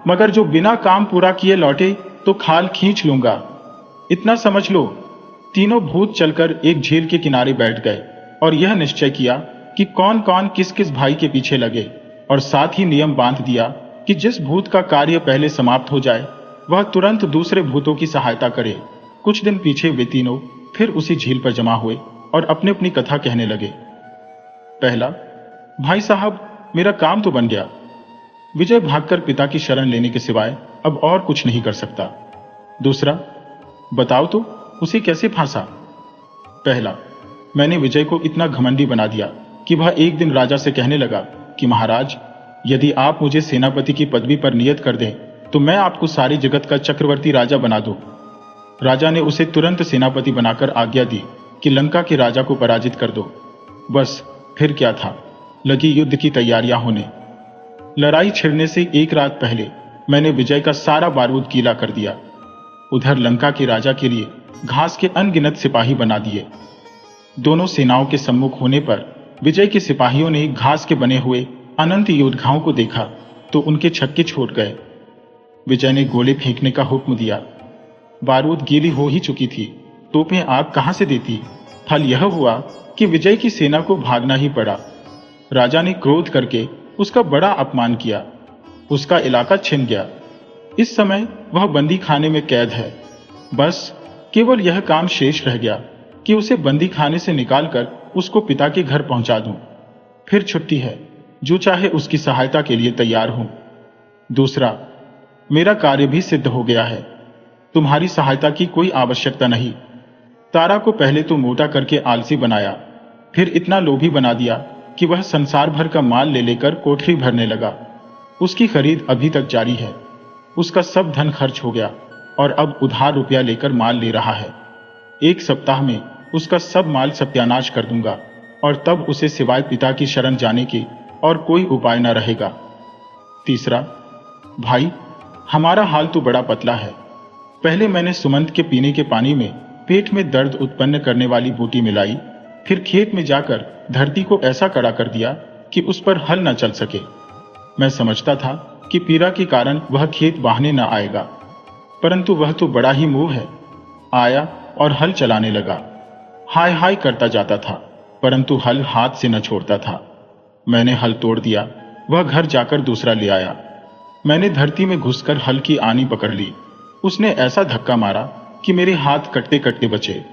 मगर जो बिना काम पूरा किए लौटे तो खाल खींच लूंगा। इतना समझ लो। तीनों भूत चलकर एक झील के किनारे बैठ गए और यह निश्चय किया कि कौन कौन किस किस भाई के पीछे लगे, और साथ ही नियम बांध दिया कि जिस भूत का कार्य पहले समाप्त हो जाए वह तुरंत दूसरे भूतों की सहायता करे। कुछ दिन पीछे वे तीनों फिर उसी झील पर जमा हुए और अपनी अपनी कथा कहने लगे। पहला, भाई साहब, मेरा काम तो बन गया। विजय भागकर पिता की शरण लेने के सिवाय अब और कुछ नहीं कर सकता। दूसरा, बताओ तो उसे कैसे फांसा? पहला, मैंने विजय को इतना घमंडी बना दिया कि वह एक दिन राजा से कहने लगा कि महाराज, यदि आप मुझे सेनापति की पदवी पर नियत कर दें तो मैं आपको सारे जगत का चक्रवर्ती राजा बना दूं। राजा ने उसे तुरंत सेनापति बनाकर आज्ञा दी कि लंका के राजा को पराजित कर दो। बस फिर क्या था, लगी युद्ध की तैयारियां होने। लड़ाई छिड़ने से एक रात पहले मैंने विजय का सारा बारूद गीला कर दिया। उधर लंका के राजा के लिए घास के अनगिनत सिपाही बना दिए। दोनों सेनाओं के सम्मुख होने पर विजय के सिपाहियों ने घास के बने हुए अनंत योद्धाओं को देखा तो उनके छक्के छोड़ गए। विजय ने गोले फेंकने का हुक्म दिया। बारूद गीली हो ही चुकी थी, तोपें आग कहां से देती। फल यह हुआ कि विजय की सेना को भागना ही पड़ा। राजा ने क्रोध करके उसका बड़ा अपमान किया। उसका इलाका छिन गया। इस समय वह बंदी खाने में कैद है। बस केवल यह काम शेष रह गया कि उसे बंदी खाने से निकालकर उसको पिता के घर पहुंचा दूं। फिर छुट्टी है, जो चाहे उसकी सहायता के लिए तैयार हूं। दूसरा, मेरा कार्य भी सिद्ध हो गया है। तुम्हारी सहायता की कोई आवश्यकता नहीं। तारा को पहले तो मोटा करके आलसी बनाया, फिर इतना लोभी बना दिया कि वह संसार भर का माल ले लेकर कोठरी भरने लगा। उसकी खरीद अभी तक जारी है। उसका सब धन खर्च हो गया और अब उधार रुपया लेकर माल ले रहा है। एक सप्ताह में उसका सब माल सत्यानाश कर दूंगा और तब उसे सिवाय पिता की शरण जाने के और कोई उपाय न रहेगा। तीसरा, भाई, हमारा हाल तो बड़ा पतला है। पहले मैंने सुमंत के पीने के पानी में पेट में दर्द उत्पन्न करने वाली बूटी मिलाई, फिर खेत में जाकर धरती को ऐसा कड़ा कर दिया कि उस पर हल न चल सके। मैं समझता था कि पीड़ा के कारण वह खेत बाहने न आएगा, परंतु वह तो बड़ा ही मूढ़ है। आया और हल चलाने लगा। हाय हाय करता जाता था, परंतु हल हाथ से न छोड़ता था। मैंने हल तोड़ दिया। वह घर जाकर दूसरा ले आया। मैंने धरती में घुसकर हल की आनी पकड़ ली। उसने ऐसा धक्का मारा कि मेरे हाथ कटते कटते बचे।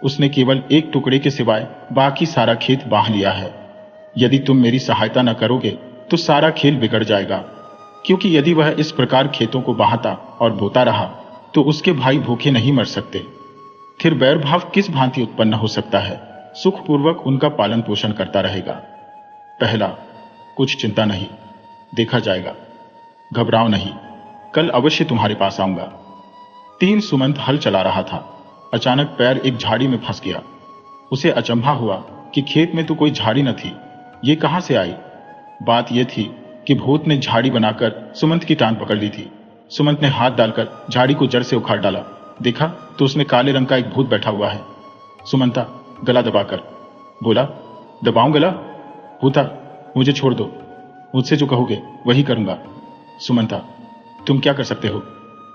उसने केवल एक टुकड़े के सिवाय बाकी सारा खेत बाह लिया है। यदि तुम मेरी सहायता न करोगे तो सारा खेल बिगड़ जाएगा, क्योंकि यदि वह इस प्रकार खेतों को बहाता और बोता रहा तो उसके भाई भूखे नहीं मर सकते। फिर बैर भाव किस भांति उत्पन्न हो सकता है। सुखपूर्वक उनका पालन पोषण करता रहेगा। पहला, कुछ चिंता नहीं, देखा जाएगा। घबराओ नहीं, कल अवश्य तुम्हारे पास आऊंगा। 3 सुमंत हल चला रहा था। अचानक पैर एक झाड़ी में फंस गया। उसे अचंभा हुआ कि खेत में तो कोई झाड़ी न थी, ये कहां से आई। बात यह थी कि भूत ने झाड़ी बनाकर सुमंत की टांग पकड़ ली थी। सुमंत ने हाथ डालकर झाड़ी को जड़ से उखाड़ डाला। देखा तो उसमें काले रंग का एक भूत बैठा हुआ है। सुमंता गला दबाकर बोला, दबाऊं गला? भूता, मुझे छोड़ दो, मुझसे जो कहोगे वही करूंगा। सुमंता, तुम क्या कर सकते हो?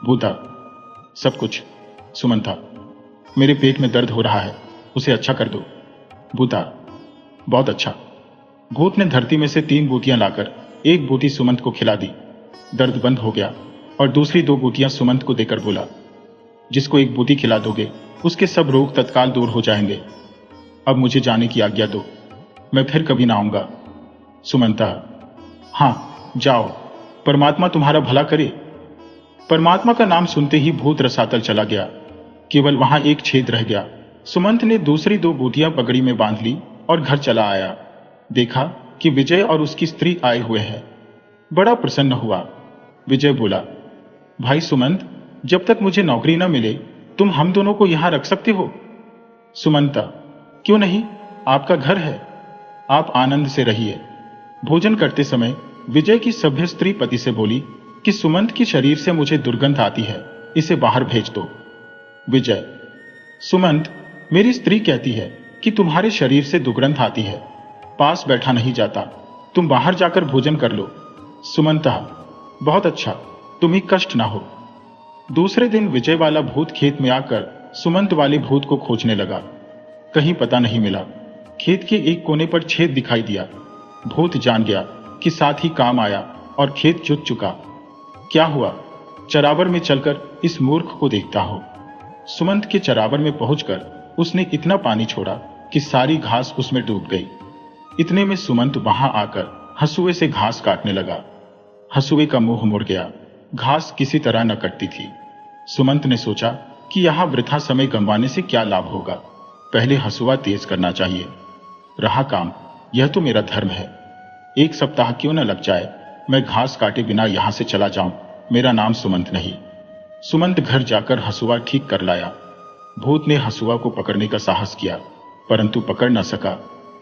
भूता, सब कुछ। सुमंता, मेरे पेट में दर्द हो रहा है, उसे अच्छा कर दो। भूता, बहुत अच्छा। भूत ने धरती में से 3 बूटियां लाकर एक बूटी सुमंत को खिला दी। दर्द बंद हो गया और दूसरी 2 बूटियां सुमंत को देकर बोला, जिसको एक बूटी खिला दोगे उसके सब रोग तत्काल दूर हो जाएंगे। अब मुझे जाने की आज्ञा दो, मैं फिर कभी ना आऊंगा। सुमंता, हाँ जाओ, परमात्मा तुम्हारा भला करे। परमात्मा का नाम सुनते ही भूत रसातल चला गया। केवल वहां एक छेद रह गया। सुमंत ने दूसरी 2 बूटियां पगड़ी में बांध ली और घर चला आया। देखा कि विजय और उसकी स्त्री आए हुए हैं। बड़ा प्रसन्न हुआ। विजय बोला, भाई सुमंत, जब तक मुझे नौकरी न मिले तुम हम दोनों को यहां रख सकते हो। सुमंता, क्यों नहीं, आपका घर है, आप आनंद से रहिए। भोजन करते समय विजय की सभ्य स्त्री पति से बोली कि सुमंत की शरीर से मुझे दुर्गंध आती है, इसे बाहर भेज दो। विजय, सुमंत, मेरी स्त्री कहती है कि तुम्हारे शरीर से दुर्गंध आती है, पास बैठा नहीं जाता, तुम बाहर जाकर भोजन कर लो। सुमंता, बहुत अच्छा, तुम्हें कष्ट ना हो। दूसरे दिन विजय वाला भूत खेत में आकर सुमंत वाले भूत को खोजने लगा। कहीं पता नहीं मिला। खेत के एक कोने पर छेद दिखाई दिया। भूत जान गया कि साथ ही काम आया और खेत जुत चुका। क्या हुआ, चरावर में चलकर इस मूर्ख को देखता हो। सुमंत के चरावर में पहुंचकर उसने इतना पानी छोड़ा कि सारी घास उसमें डूब गई। इतने में सुमंत वहां आकर हंसुए से घास काटने लगा। हंसुए का मुंह मुड़ गया, घास किसी तरह न कटती थी। सुमंत ने सोचा कि यहाँ वृथा समय गंवाने से क्या लाभ होगा, पहले हंसुआ तेज करना चाहिए। रहा काम, यह तो मेरा धर्म है। 1 सप्ताह क्यों न लग जाए, मैं घास काटे बिना यहां से चला जाऊं। मेरा नाम सुमंत नहीं। सुमंत घर जाकर हंसुआ ठीक कर लाया। भूत ने हंसुआ को पकड़ने का साहस किया, परंतु पकड़ न सका,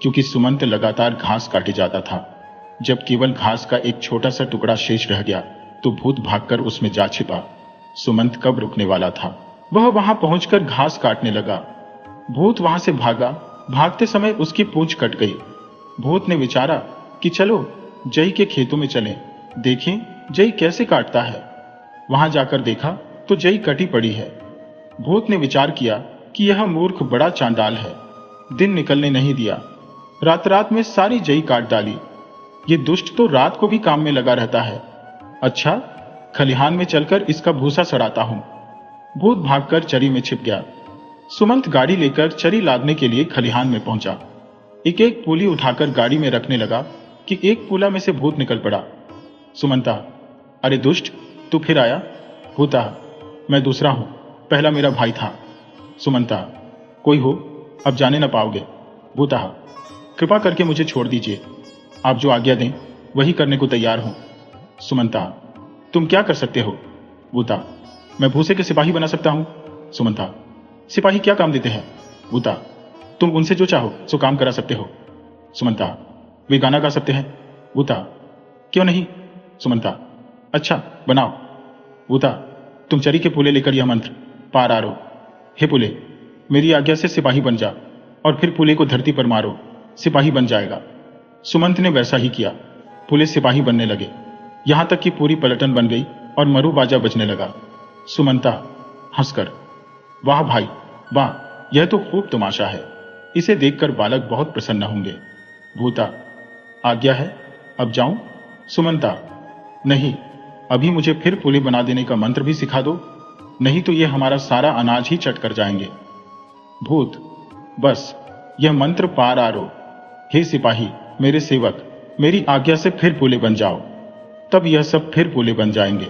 क्योंकि सुमंत लगातार घास काटे जाता था। जब केवल घास का एक छोटा सा टुकड़ा शेष रह गया तो भूत भागकर उसमें जा छिपा। सुमंत कब रुकने वाला था, वह वहां पहुंचकर घास काटने लगा। भूत वहां से भागा। भागते समय उसकी पूंछ कट गई। भूत ने विचारा कि चलो जई के खेतों में चलें, देखें जई कैसे काटता है। वहां जाकर देखा तो जई कटी पड़ी है। भूत ने विचार किया कि यह मूर्ख बड़ा चांडाल है, दिन निकलने नहीं दिया, रात रात में सारी जई काट डाली। ये दुष्ट तो रात को भी काम में लगा रहता है। अच्छा, खलिहान में चलकर इसका भूसा सड़ाता हूं। भूत भागकर चरी में छिप गया। सुमंत गाड़ी लेकर चरी लादने के लिए खलिहान में पहुंचा। एक एक पूली उठाकर गाड़ी में रखने लगा कि एक पूला में से भूत निकल पड़ा। सुमंता, अरे दुष्ट, तू फिर आया? भूता, मैं दूसरा हूं, पहला मेरा भाई था। सुमंता, कोई हो, अब जाने न पाओगे। भूता, कृपा करके मुझे छोड़ दीजिए, आप जो आज्ञा दें वही करने को तैयार हूं। सुमंता, तुम क्या कर सकते हो? भूता, मैं भूसे के सिपाही बना सकता हूं। सुमंता, सिपाही क्या काम देते हैं? भूता, तुम उनसे जो चाहो सो काम करा सकते हो। सुमंता, वे गाना गा सकते हैं। भूता, क्यों नहीं? सुमंता, अच्छा बनाओ। भूता, तुम चरी के पुले लेकर यह मंत्र पार आरो। हे पुले, मेरी आज्ञा से सिपाही बन जा और फिर पुले को धरती पर मारो, सिपाही बन जाएगा। सुमंत ने वैसा ही किया। पुले सिपाही बनने लगे, यहां तक कि पूरी पलटन बन गई और मरु बाजा बजने लगा। सुमंता हंसकर, वाह भाई वाह, यह तो खूब तमाशा है, इसे देखकर बालक बहुत प्रसन्न होंगे। भूता, आज्ञा है, अब जाऊं? सुमंता, नहीं, अभी मुझे फिर पुली बना देने का मंत्र भी सिखा दो, नहीं तो ये हमारा सारा अनाज ही चट कर जाएंगे। भूत, बस यह मंत्र पार आरो। हे सिपाही, मेरे सेवक, मेरी आज्ञा से फिर पुले बन जाओ, तब यह सब फिर पुले बन जाएंगे।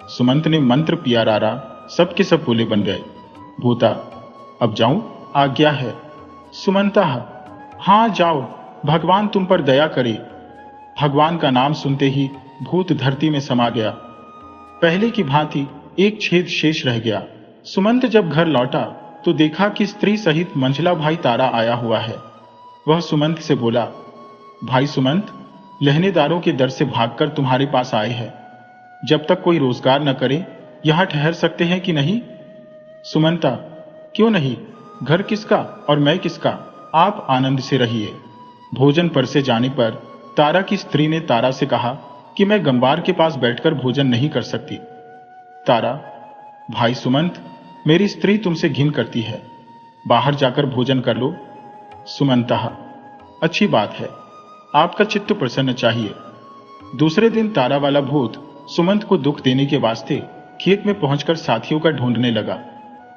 सुमंत ने मंत्र पिया रारा, सब के सब पुले बन गए। भूता, अब जाऊं? आज्ञा है। सुमंता, हां जाओ, भगवान तुम पर दया करे। भगवान का नाम सुनते ही भूत धरती में समा गया। पहले की भांति एक छेद शेष रह गया। सुमंत जब घर लौटा तो देखा कि स्त्री सहित मंझला भाई तारा आया हुआ है। वह सुमंत से बोला, भाई सुमंत, लहनेदारों के डर से भागकर तुम्हारे पास आए हैं। जब तक कोई रोजगार न करे यहां ठहर सकते हैं कि नहीं? सुमंता, क्यों नहीं, घर किसका और मैं किसका, आप आनंद से रहिए। भोजन परसे जाने पर तारा की स्त्री ने तारा से कहा कि मैं गंवार के पास बैठकर भोजन नहीं कर सकती। तारा, भाई सुमंत, मेरी स्त्री तुमसे घिन करती है, बाहर जाकर भोजन कर लो। सुमंता, अच्छी बात है, आपका चित्त प्रसन्न चाहिए। दूसरे दिन तारा वाला भूत सुमंत को दुख देने के वास्ते खेत में पहुंचकर साथियों का ढूंढने लगा,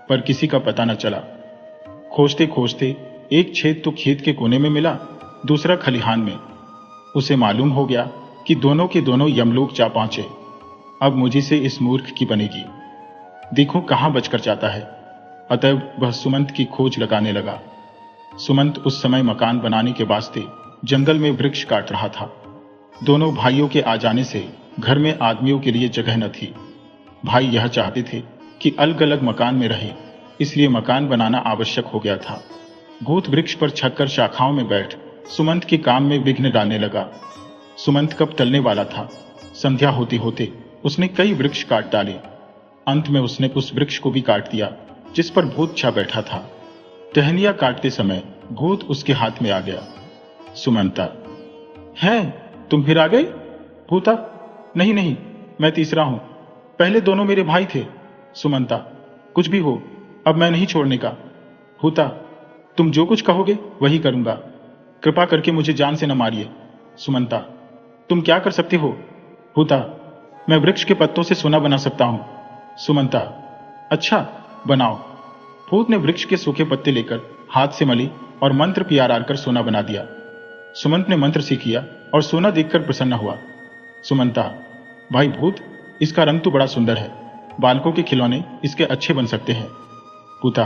पर किसी का पता न चला। खोजते खोजते एक छेद तो खेत के कोने में मिला, दूसरा खलिहान में। उसे मालूम हो गया कि दोनों के दोनों यमलोक जा पहुंचे। अब मुझे से इस मूर्ख की बनेगी, देखो कहां बचकर जाता है। अतः वह सुमंत की खोज लगाने लगा। सुमंत उस समय मकान बनाने के वास्ते जंगल में वृक्ष काट रहा था। दोनों भाइयों के आ जाने से घर में आदमियों के लिए जगह न थी। भाई यह चाहते थे कि अलग अलग मकान में रहे, इसलिए मकान बनाना आवश्यक हो गया था। भूत वृक्ष पर छककर शाखाओं में बैठ सुमंत के काम में विघ्न डालने लगा। सुमंत कब टलने वाला था। संध्या होते होते उसने कई वृक्ष काट डाले। अंत में उसने उस वृक्ष को भी काट दिया जिस पर भूत छा बैठा था। टहनियां काटते समय भूत उसके हाथ में आ गया। सुमंता, है तुम फिर आ गए? भूता, नहीं नहीं, मैं तीसरा हूं, पहले दोनों मेरे भाई थे। सुमंता, कुछ भी हो, अब मैं नहीं छोड़ने का। भूता, तुम जो कुछ कहोगे वही करूंगा, कृपा करके मुझे जान से न मारिए। सुमंता, तुम क्या कर सकते हो? भूता, मैं वृक्ष के पत्तों से सोना बना सकता हूं। सुमंता, अच्छा बनाओ। भूत ने वृक्ष के सूखे पत्ते लेकर हाथ से मली और मंत्र पियारार कर सोना बना दिया। सुमंत ने मंत्र सीख लिया और सोना देखकर प्रसन्न हुआ। सुमंता, भाई भूत, इसका रंग तो बड़ा सुंदर है, बालकों के खिलौने इसके अच्छे बन सकते हैं। पुता,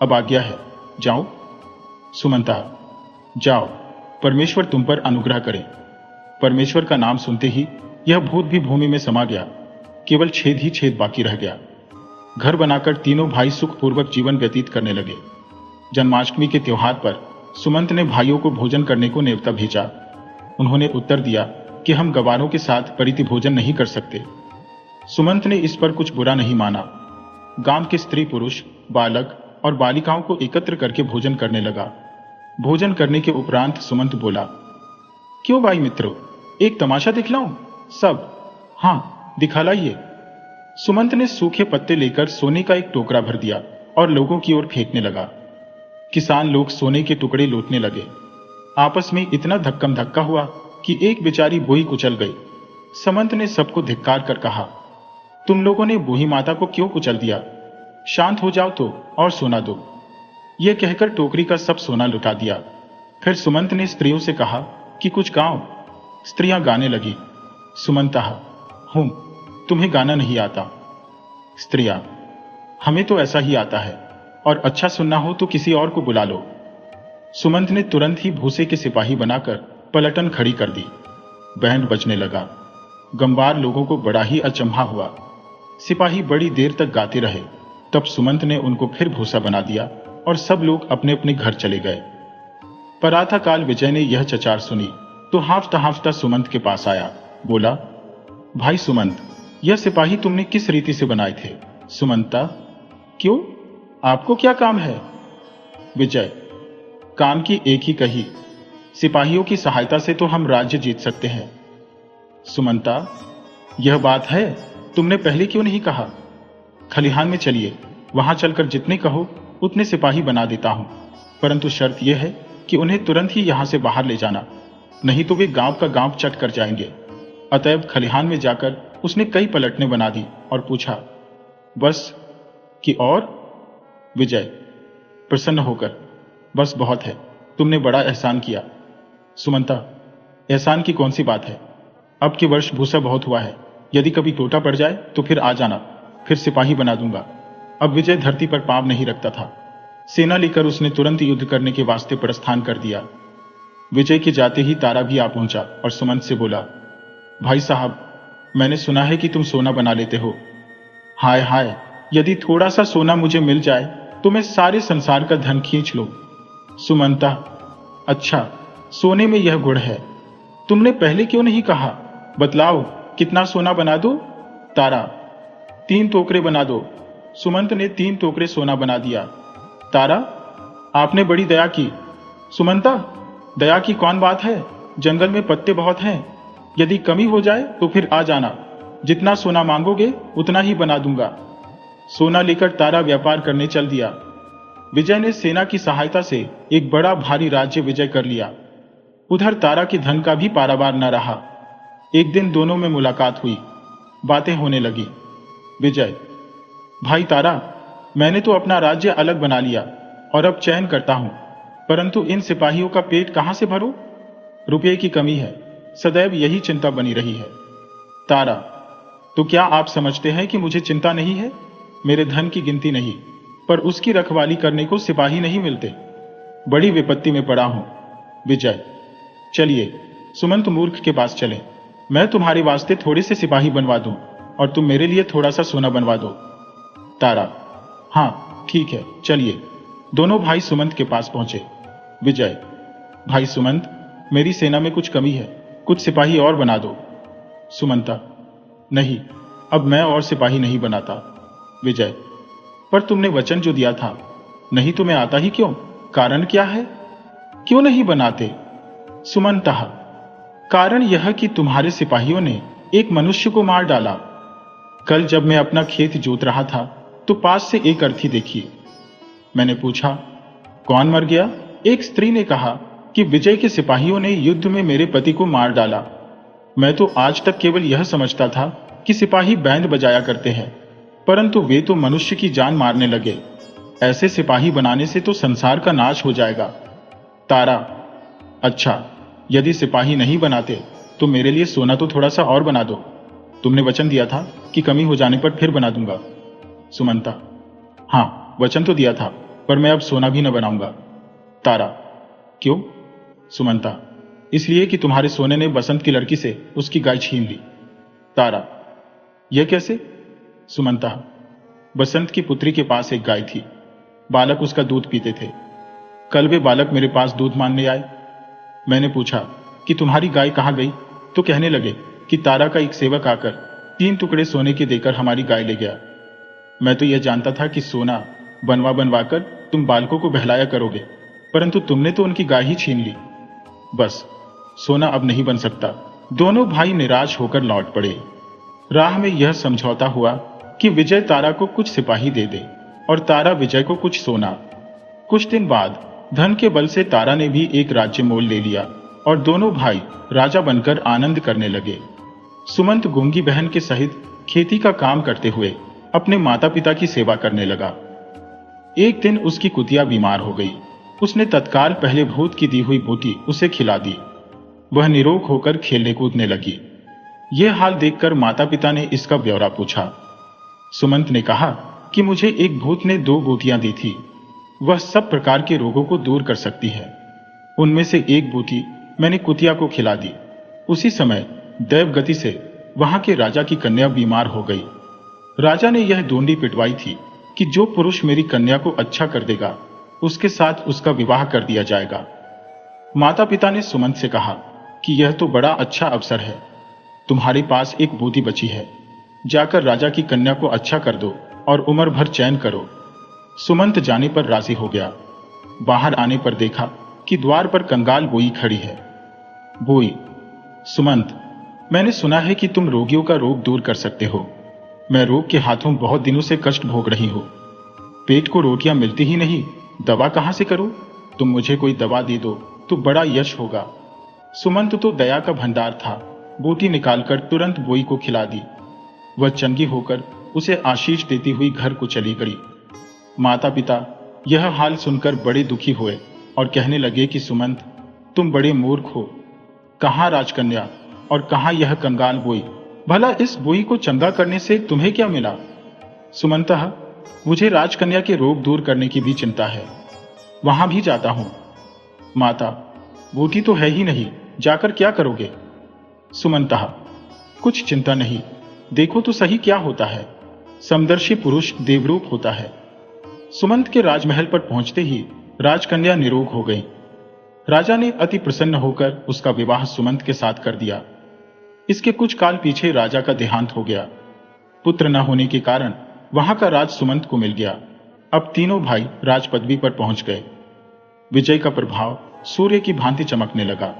अब आज्ञा है, जाओ। सुमंता, जाओ, परमेश्वर तुम पर अनुग्रह करे। परमेश्वर का नाम सुनते ही यह भूत भी भूमि में समा गया। केवल छेद ही छेद बाकी रह गया। घर बनाकर तीनों भाई सुखपूर्वक जीवन व्यतीत करने लगे। जन्माष्टमी के त्योहार पर सुमंत ने भाइयों को भोजन करने को नेवता भेजा। उन्होंने उत्तर दिया कि हम गवारों के साथ परिति भोजन नहीं कर सकते। सुमंत ने इस पर कुछ बुरा नहीं माना। गांव के स्त्री पुरुष, बालक और बालिकाओं को एकत्र करके भोजन करने लगा। भोजन करने के उपरांत सुमंत बोला, क्यों भाई मित्रों, एक तमाशा दिखलाऊं? सब, हाँ, दिखा लाइए। सुमंत ने सूखे पत्ते लेकर सोने का एक टोकरा भर दिया और लोगों की ओर फेंकने लगा। किसान लोग सोने के टुकड़े लूटने लगे। आपस में इतना धक्कम धक्का हुआ कि एक बेचारी बूही कुचल गई। सुमंत ने सबको धिक्कार कर कहा, तुम लोगों ने बूही माता को क्यों कुचल दिया? शांत हो जाओ तो और सोना दो। यह कहकर टोकरी का सब सोना लुटा दिया। फिर सुमंत ने स्त्रियों से कहा कि कुछ गाओ। स्त्रियां गाने लगी। सुमंता, हूं, तुम्हें गाना नहीं आता? स्त्रियां, हमें तो ऐसा ही आता है, और अच्छा सुनना हो तो किसी और को बुला लो। सुमंत ने तुरंत ही भूसे के सिपाही बनाकर पलटन खड़ी कर दी। बैंड बजने लगा। गंवार लोगों को बड़ा ही अचंभा हुआ। सिपाही बड़ी देर तक गाते रहे। तब सुमंत ने उनको फिर भूसा बना दिया और सब लोग अपने अपने घर चले गए। प्रातःकाल विजय ने यह चचार सुनी तो हांफता हांफता सुमंत के पास आया। बोला, भाई सुमंत, यह सिपाही तुमने किस रीति से बनाए थे? सुमंता, क्यों, आपको क्या काम है? विजय, काम की एक ही कही, सिपाहियों की सहायता से तो हम राज्य जीत सकते हैं। सुमंता, यह बात है, तुमने पहले क्यों नहीं कहा? खलिहान में चलिए, वहां चलकर जितने कहो उतने सिपाही बना देता हूं, परंतु शर्त यह है कि उन्हें तुरंत ही यहां से बाहर ले जाना, नहीं तो वे गांव का गांव चट कर जाएंगे। अतएव खलिहान में जाकर उसने कई पलटने बना दी और पूछा, बस कि और? विजय, प्रसन्न होकर, बस बहुत है, तुमने बड़ा एहसान किया। सुमंता, एहसान की कौन सी बात है? अब के वर्ष भूसा बहुत हुआ है, यदि कभी टोटा पड़ जाए तो फिर आ जाना, फिर सिपाही बना दूंगा। अब विजय धरती पर पांव नहीं रखता था। सेना लेकर उसने तुरंत युद्ध करने के वास्ते प्रस्थान कर दिया। विजय के जाते ही तारा भी आ पहुंचा और सुमंत से बोला, भाई साहब, मैंने सुना है कि तुम सोना बना लेते हो। हाय हाय, यदि थोड़ा सा सोना मुझे मिल जाए तो मैं सारे संसार का धन खींच लूं। सुमंता, अच्छा, सोने में यह गुण है, तुमने पहले क्यों नहीं कहा? बतलाओ, कितना सोना बना दो? तारा, 3 टोकरे बना दो। सुमंत ने 3 टोकरे सोना बना दिया। तारा, आपने बड़ी दया की। सुमंता, दया की कौन बात है, जंगल में पत्ते बहुत हैं, यदि कमी हो जाए तो फिर आ जाना, जितना सोना मांगोगे उतना ही बना दूंगा। सोना लेकर तारा व्यापार करने चल दिया। विजय ने सेना की सहायता से एक बड़ा भारी राज्य विजय कर लिया। उधर तारा के धन का भी पारावार न रहा। एक दिन दोनों में मुलाकात हुई, बातें होने लगी। विजय, भाई तारा, मैंने तो अपना राज्य अलग बना लिया और अब चयन करता हूं, परंतु इन सिपाहियों का पेट कहां से भरूं? रुपये की कमी है, सदैव यही चिंता बनी रही है। तारा, तो क्या आप समझते हैं कि मुझे चिंता नहीं है? मेरे धन की गिनती नहीं, पर उसकी रखवाली करने को सिपाही नहीं मिलते। बड़ी विपत्ति में पड़ा हूं। विजय, चलिए सुमंत मूर्ख के पास चलें, मैं तुम्हारे वास्ते थोड़े से सिपाही बनवा दूं और तुम मेरे लिए थोड़ा सा सोना बनवा दो। तारा, हाँ ठीक है, चलिए। दोनों भाई सुमंत के पास पहुंचे। विजय, भाई सुमंत, मेरी सेना में कुछ कमी है, कुछ सिपाही और बना दो। सुमंता, नहीं, अब मैं और सिपाही नहीं बनाता। विजय, पर तुमने वचन जो दिया था, नहीं तो मैं आता ही क्यों? कारण क्या है, क्यों नहीं बनाते? सुमंता, कारण यह कि तुम्हारे सिपाहियों ने एक मनुष्य को मार डाला। कल जब मैं अपना खेत जोत रहा था तो पास से एक अर्थी देखी। मैंने पूछा, कौन मर गया? एक स्त्री ने कहा कि विजय के सिपाहियों ने युद्ध में मेरे पति को मार डाला। मैं तो आज तक केवल यह समझता था कि सिपाही बैंड बजाया करते हैं, परंतु वे तो मनुष्य की जान मारने लगे। ऐसे सिपाही बनाने से तो संसार का नाश हो जाएगा। तारा, अच्छा, यदि सिपाही नहीं बनाते तो मेरे लिए सोना तो थोड़ा सा और बना दो। तुमने वचन दिया था कि कमी हो जाने पर फिर बना दूंगा। सुमंता, हाँ वचन तो दिया था, पर मैं अब सोना भी न बनाऊंगा। तारा, क्यों? सुमंता, इसलिए कि तुम्हारे सोने ने बसंत की लड़की से उसकी गाय छीन ली। तारा, यह कैसे? सुमंता, बसंत की पुत्री के पास एक गाय थी। बालक उसका दूध पीते थे। कल वे बालक मेरे पास दूध मांगने आए। मैंने पूछा कि तुम्हारी गाय कहाँ गई, तो कहने लगे कि तारा का एक सेवक आकर 3 टुकड़े सोने के देकर हमारी गाय ले गया। मैं तो यह जानता था कि सोना बनवा बनवाकर तुम बालकों को बहलाया करोगे, परंतु तुमने तो उनकी गाय ही छीन ली। बस, सोना अब नहीं बन सकता। दोनों भाई निराश होकर लौट पड़े। राह में यह समझौता हुआ कि विजय तारा को कुछ सिपाही दे दे और तारा विजय को कुछ सोना। कुछ दिन बाद धन के बल से तारा ने भी एक राज्य मोल ले लिया और दोनों भाई राजा बनकर आनंद करने लगे। सुमंत गूंगी बहन के सहित खेती का काम करते हुए अपने माता पिता की सेवा करने लगा। एक दिन उसकी कुतिया बीमार हो गई। उसने तत्काल पहले भूत की दी हुई बूटी उसे खिला दी। वह निरोग होकर खेलने कूदने लगी। यह हाल देखकर माता पिता ने इसका ब्यौरा पूछा। सुमंत ने कहा कि मुझे एक भूत ने 2 बूटियां दी थी। वह सब प्रकार के रोगों को दूर कर सकती है। उनमें से एक बूटी मैंने कुतिया को खिला दी। उसी समय दैव गति से वहां के राजा की कन्या बीमार हो गई। राजा ने यह डोंडी पिटवाई थी कि जो पुरुष मेरी कन्या को अच्छा कर देगा उसके साथ उसका विवाह कर दिया जाएगा। माता पिता ने सुमंत से कहा कि यह तो बड़ा अच्छा अवसर है। तुम्हारे पास एक बूटी बची है, जाकर राजा की कन्या को अच्छा कर दो और उम्र भर चैन करो। सुमंत जाने पर राजी हो गया। बाहर आने पर देखा कि द्वार पर कंगाल बोई खड़ी है। बोई, सुमंत, मैंने सुना है कि तुम रोगियों का रोग दूर कर सकते हो। मैं रोग के हाथों बहुत दिनों से कष्ट भोग रही हूं। पेट को रोटियां मिलती ही नहीं, दवा कहां से करूं? तुम मुझे कोई दवा दे दो तो बड़ा यश होगा। सुमंत तो दया का भंडार था। बूटी निकालकर तुरंत बोई को खिला दी। वह चंगी होकर उसे आशीष देती हुई घर को चली गई। माता पिता यह हाल सुनकर बड़े दुखी हुए और कहने लगे कि सुमंत, तुम बड़े मूर्ख हो। कहां राजकन्या और कहां यह कंगाल बोई? भला इस बोई को चंगा करने से तुम्हें क्या मिला? सुमंत, मुझे राजकन्या के रोग दूर करने की भी चिंता है। वहां भी जाता हूं। माता, बूटी तो है ही नहीं, जाकर क्या करोगे? सुमंत, कुछ चिंता नहीं, देखो तो सही क्या होता है। समदर्शी पुरुष देवरूप होता है। सुमंत के राजमहल पर पहुंचते ही राजकन्या निरोग हो गई। राजा ने अति प्रसन्न होकर उसका विवाह सुमंत के साथ कर दिया। इसके कुछ काल पीछे राजा का देहांत हो गया। पुत्र न होने के कारण वहां का राज सुमंत को मिल गया। अब तीनों भाई राज पदवी पर पहुंच गए। विजय का प्रभाव सूर्य की भांति चमकने लगा।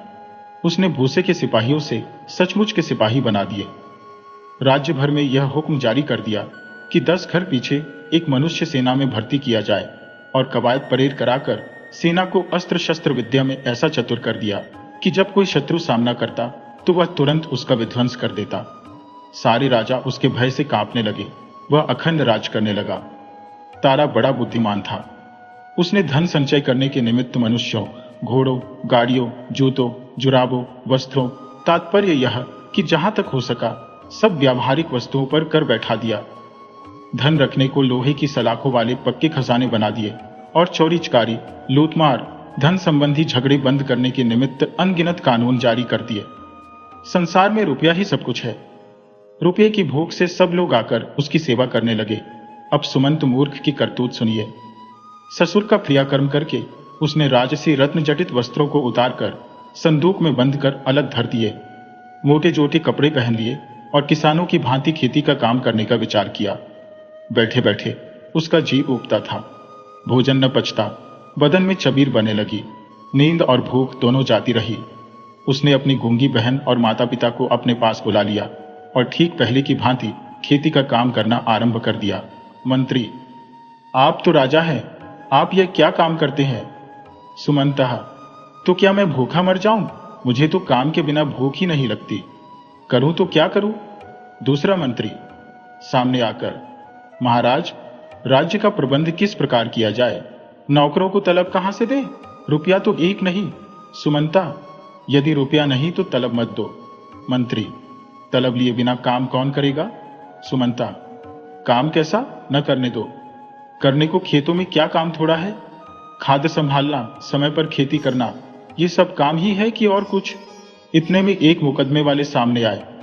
उसने भूसे के सिपाहियों से सचमुच के सिपाही बना दिए। राज्य भर में यह हुक्म जारी कर दिया कि 10 घर पीछे एक मनुष्य सेना में भर्ती किया जाए और कवायद परेड कराकर सेना को अस्त्र शस्त्र विद्या में ऐसा चतुर कर दिया कि जब कोई शत्रु सामना करता तो वह तुरंत उसका विध्वंस कर देता। सारे राजा उसके भय से कांपने लगे। वह अखंड राज करने लगा। तारा बड़ा बुद्धिमान था। उसने धन संचय करने के निमित्त मनुष्यों, घोड़ों, गाड़ियों, जूतों, जुराबों, वस्त्रों, तात्पर्य यह कि जहां तक हो सका सब व्यावहारिक वस्तुओं पर कर बैठा दिया। धन रखने को लोहे की सलाखों वाले पक्के खजाने बना दिए और चोरी चकारी, लूटमार, धन संबंधी झगड़े बंद करने के निमित्त अनगिनत कानून जारी कर दिए। संसार में रुपया ही सब कुछ है। रुपये की भूख से सब लोग आकर उसकी सेवा करने लगे। अब सुमंत मूर्ख की करतूत सुनिए। ससुर का क्रियाकर्म करके उसने राजसी रत्न जटित वस्त्रों को उतारकर संदूक में बंद कर अलग धर दिए। मोटे जोटे कपड़े पहन लिए और किसानों की भांति खेती का काम करने का विचार किया। बैठे बैठे उसका जी उबता था। भोजन न पचता, बदन में चबीर बने लगी। नींद और भूख दोनों जाती रही। उसने अपनी गूंगी बहन और माता पिता को अपने पास बुला लिया और ठीक पहले की भांति खेती का काम करना आरंभ कर दिया। मंत्री, आप तो राजा हैं, आप यह क्या काम करते हैं? सुमंत, तो क्या मैं भूखा मर जाऊं? मुझे तो काम के बिना भूख ही नहीं लगती। करूं तो क्या करूं? दूसरा मंत्री सामने आकर, महाराज, राज्य का प्रबंध किस प्रकार किया जाए? नौकरों को तलब कहां से दे? रुपया तो एक नहीं। सुमंता, यदि रुपया नहीं तो तलब मत दो। मंत्री, तलब लिए बिना काम कौन करेगा? सुमंता, काम कैसा? न करने दो। करने को खेतों में क्या काम थोड़ा है? खाद संभालना, समय पर खेती करना, ये सब काम ही है कि और कुछ? इतने में एक मुकदमे वाले सामने आए।